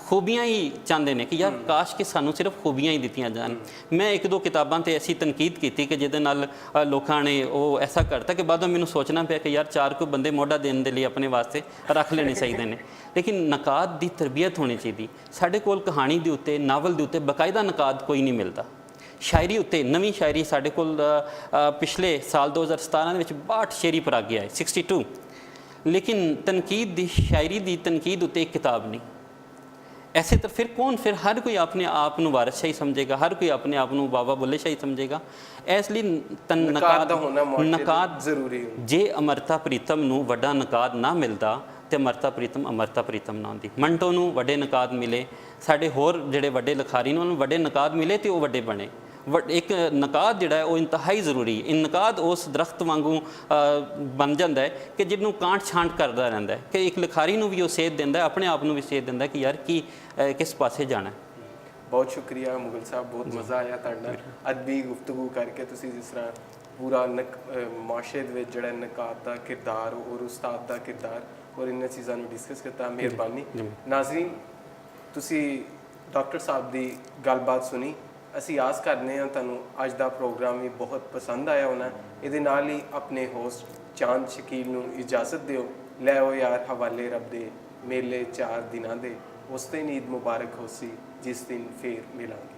ਖੂਬੀਆਂ ਹੀ ਚਾਹੁੰਦੇ ਨੇ ਕਿ ਯਾਰ ਕਾਸ਼ ਕਿ ਸਾਨੂੰ ਸਿਰਫ ਖੂਬੀਆਂ ਹੀ ਦਿੱਤੀਆਂ ਜਾਣ। ਮੈਂ ਇੱਕ ਦੋ ਕਿਤਾਬਾਂ 'ਤੇ ਐਸੀ ਤਨਕੀਦ ਕੀਤੀ ਕਿ ਜਿਹਦੇ ਨਾਲ ਲੋਕਾਂ ਨੇ ਉਹ ਐਸਾ ਕਰਤਾ ਕਿ ਬਾਅਦੋਂ ਮੈਨੂੰ ਸੋਚਣਾ ਪਿਆ ਕਿ ਯਾਰ 4 ਕੋਈ ਬੰਦੇ ਮੋਢਾ ਦੇਣ ਦੇ ਲਈ ਆਪਣੇ ਵਾਸਤੇ ਰੱਖ ਲੈਣੇ ਚਾਹੀਦੇ ਨੇ। ਲੇਕਿਨ ਨਕਾਦ ਦੀ ਤਰਬੀਅਤ ਹੋਣੀ ਚਾਹੀਦੀ। ਸਾਡੇ ਕੋਲ ਕਹਾਣੀ ਦੇ ਉੱਤੇ, ਨਾਵਲ ਦੇ ਉੱਤੇ ਬਾਕਾਇਦਾ ਨਕਾਦ ਕੋਈ ਨਹੀਂ ਮਿਲਦਾ। ਸ਼ਾਇਰੀ ਉੱਤੇ ਨਵੀਂ ਸ਼ਾਇਰੀ ਸਾਡੇ ਕੋਲ ਪਿਛਲੇ ਸਾਲ 2017 ਦੇ ਵਿੱਚ 62 ਸ਼ੇਰੀ ਪਰ ਆ ਗਿਆ ਹੈ, 62। ਲੇਕਿਨ ਤਨਕੀਦ ਦੀ, ਸ਼ਾਇਰੀ ਦੀ ਤਨਕੀਦ ਉੱਤੇ ਇੱਕ ਕਿਤਾਬ ਨਹੀਂ। ਐਸੇ ਤਾਂ ਫਿਰ ਹਰ ਕੋਈ ਆਪਣੇ ਆਪ ਨੂੰ ਵਾਰਿਸ ਸ਼ਾਹੀ ਸਮਝੇਗਾ, ਹਰ ਕੋਈ ਆਪਣੇ ਆਪ ਨੂੰ ਬਾਬਾ ਬੁੱਲੇ ਸ਼ਾਹੀ ਸਮਝੇਗਾ। ਇਸ ਲਈ ਨਕਾਦ ਜ਼ਰੂਰੀ ਹੈ। ਜੇ ਅਮਰਤਾ ਪ੍ਰੀਤਮ ਨੂੰ ਵੱਡਾ ਨਕਾਦ ਨਾ ਮਿਲਦਾ ਤੇ ਅਮਰਤਾ ਪ੍ਰੀਤਮ ਨਾ ਹੁੰਦੀ। ਮੰਟੋ ਨੂੰ ਵੱਡੇ ਨਕਾਦ ਮਿਲੇ, ਸਾਡੇ ਹੋਰ ਜਿਹੜੇ ਵੱਡੇ ਲਿਖਾਰੀ ਨੇ ਉਹਨਾਂ ਨੂੰ ਵੱਡੇ ਨਕਾਦ ਮਿਲੇ ਤੇ ਉਹ ਵੱਡੇ ਬਣੇ। ਇੱਕ ਨਕਾਦ ਜਿਹੜਾ ਹੈ ਉਹ ਇੰਤਹਾਈ ਜ਼ਰੂਰੀ ਹੈ। ਨਕਾਦ ਉਸ ਦਰਖਤ ਵਾਂਗੂ ਬਣ ਜਾਂਦਾ ਹੈ ਕਿ ਜਿਹਨੂੰ ਕਾਂਟ ਛਾਂਟ ਕਰਦਾ ਰਹਿੰਦਾ ਹੈ, ਕਿ ਇੱਕ ਲਿਖਾਰੀ ਨੂੰ ਵੀ ਉਹ ਸੇਧ ਦਿੰਦਾ, ਆਪਣੇ ਆਪ ਨੂੰ ਵੀ ਸੇਧ ਦਿੰਦਾ ਕਿ ਯਾਰ ਕਿਸ ਪਾਸੇ ਜਾਣਾ। ਬਹੁਤ ਸ਼ੁਕਰੀਆ ਮੁਗਲ ਸਾਹਿਬ, ਬਹੁਤ ਮਜ਼ਾ ਆਇਆ ਤੁਹਾਡੇ ਨਾਲ ਅਦਬੀ ਗੁਫ਼ਤਗੂ ਕਰਕੇ। ਤੁਸੀਂ ਜਿਸ ਤਰ੍ਹਾਂ ਪੂਰਾ ਮਾਸ਼ਰੇ ਦੇ ਵਿੱਚ ਜਿਹੜਾ ਨਕਾਤ ਦਾ ਕਿਰਦਾਰ ਔਰ ਉਸਤਾਦ ਦਾ ਕਿਰਦਾਰ ਔਰ ਇਹਨਾਂ ਚੀਜ਼ਾਂ ਨੂੰ ਡਿਸਕਸ ਕੀਤਾ, ਮਿਹਰਬਾਨੀ। ਨਾਜ਼ਰੀਨ, ਤੁਸੀਂ ਡਾਕਟਰ ਸਾਹਿਬ ਦੀ ਗੱਲਬਾਤ ਸੁਣੀ। ਅਸੀਂ ਆਸ ਕਰਦੇ ਹਾਂ ਤੁਹਾਨੂੰ ਅੱਜ ਦਾ ਪ੍ਰੋਗਰਾਮ ਵੀ ਬਹੁਤ ਪਸੰਦ ਆਇਆ ਹੋਣਾ। ਇਹਦੇ ਨਾਲ ਹੀ ਆਪਣੇ ਹੋਸਟ ਚਾਂਦ ਸ਼ਕੀਲ ਨੂੰ ਇਜਾਜ਼ਤ ਦਿਓ। ਲੈ ਆਓ ਯਾਰ ਹਵਾਲੇ ਰੱਬ ਦੇ, ਮੇਲੇ 4 ਦਿਨਾਂ ਦੇ, ਉਸ ਦਿਨ ਈਦ ਮੁਬਾਰਕ ਹੋਸੀ ਜਿਸ ਦਿਨ ਫੇਰ ਮਿਲਾਂਗੇ।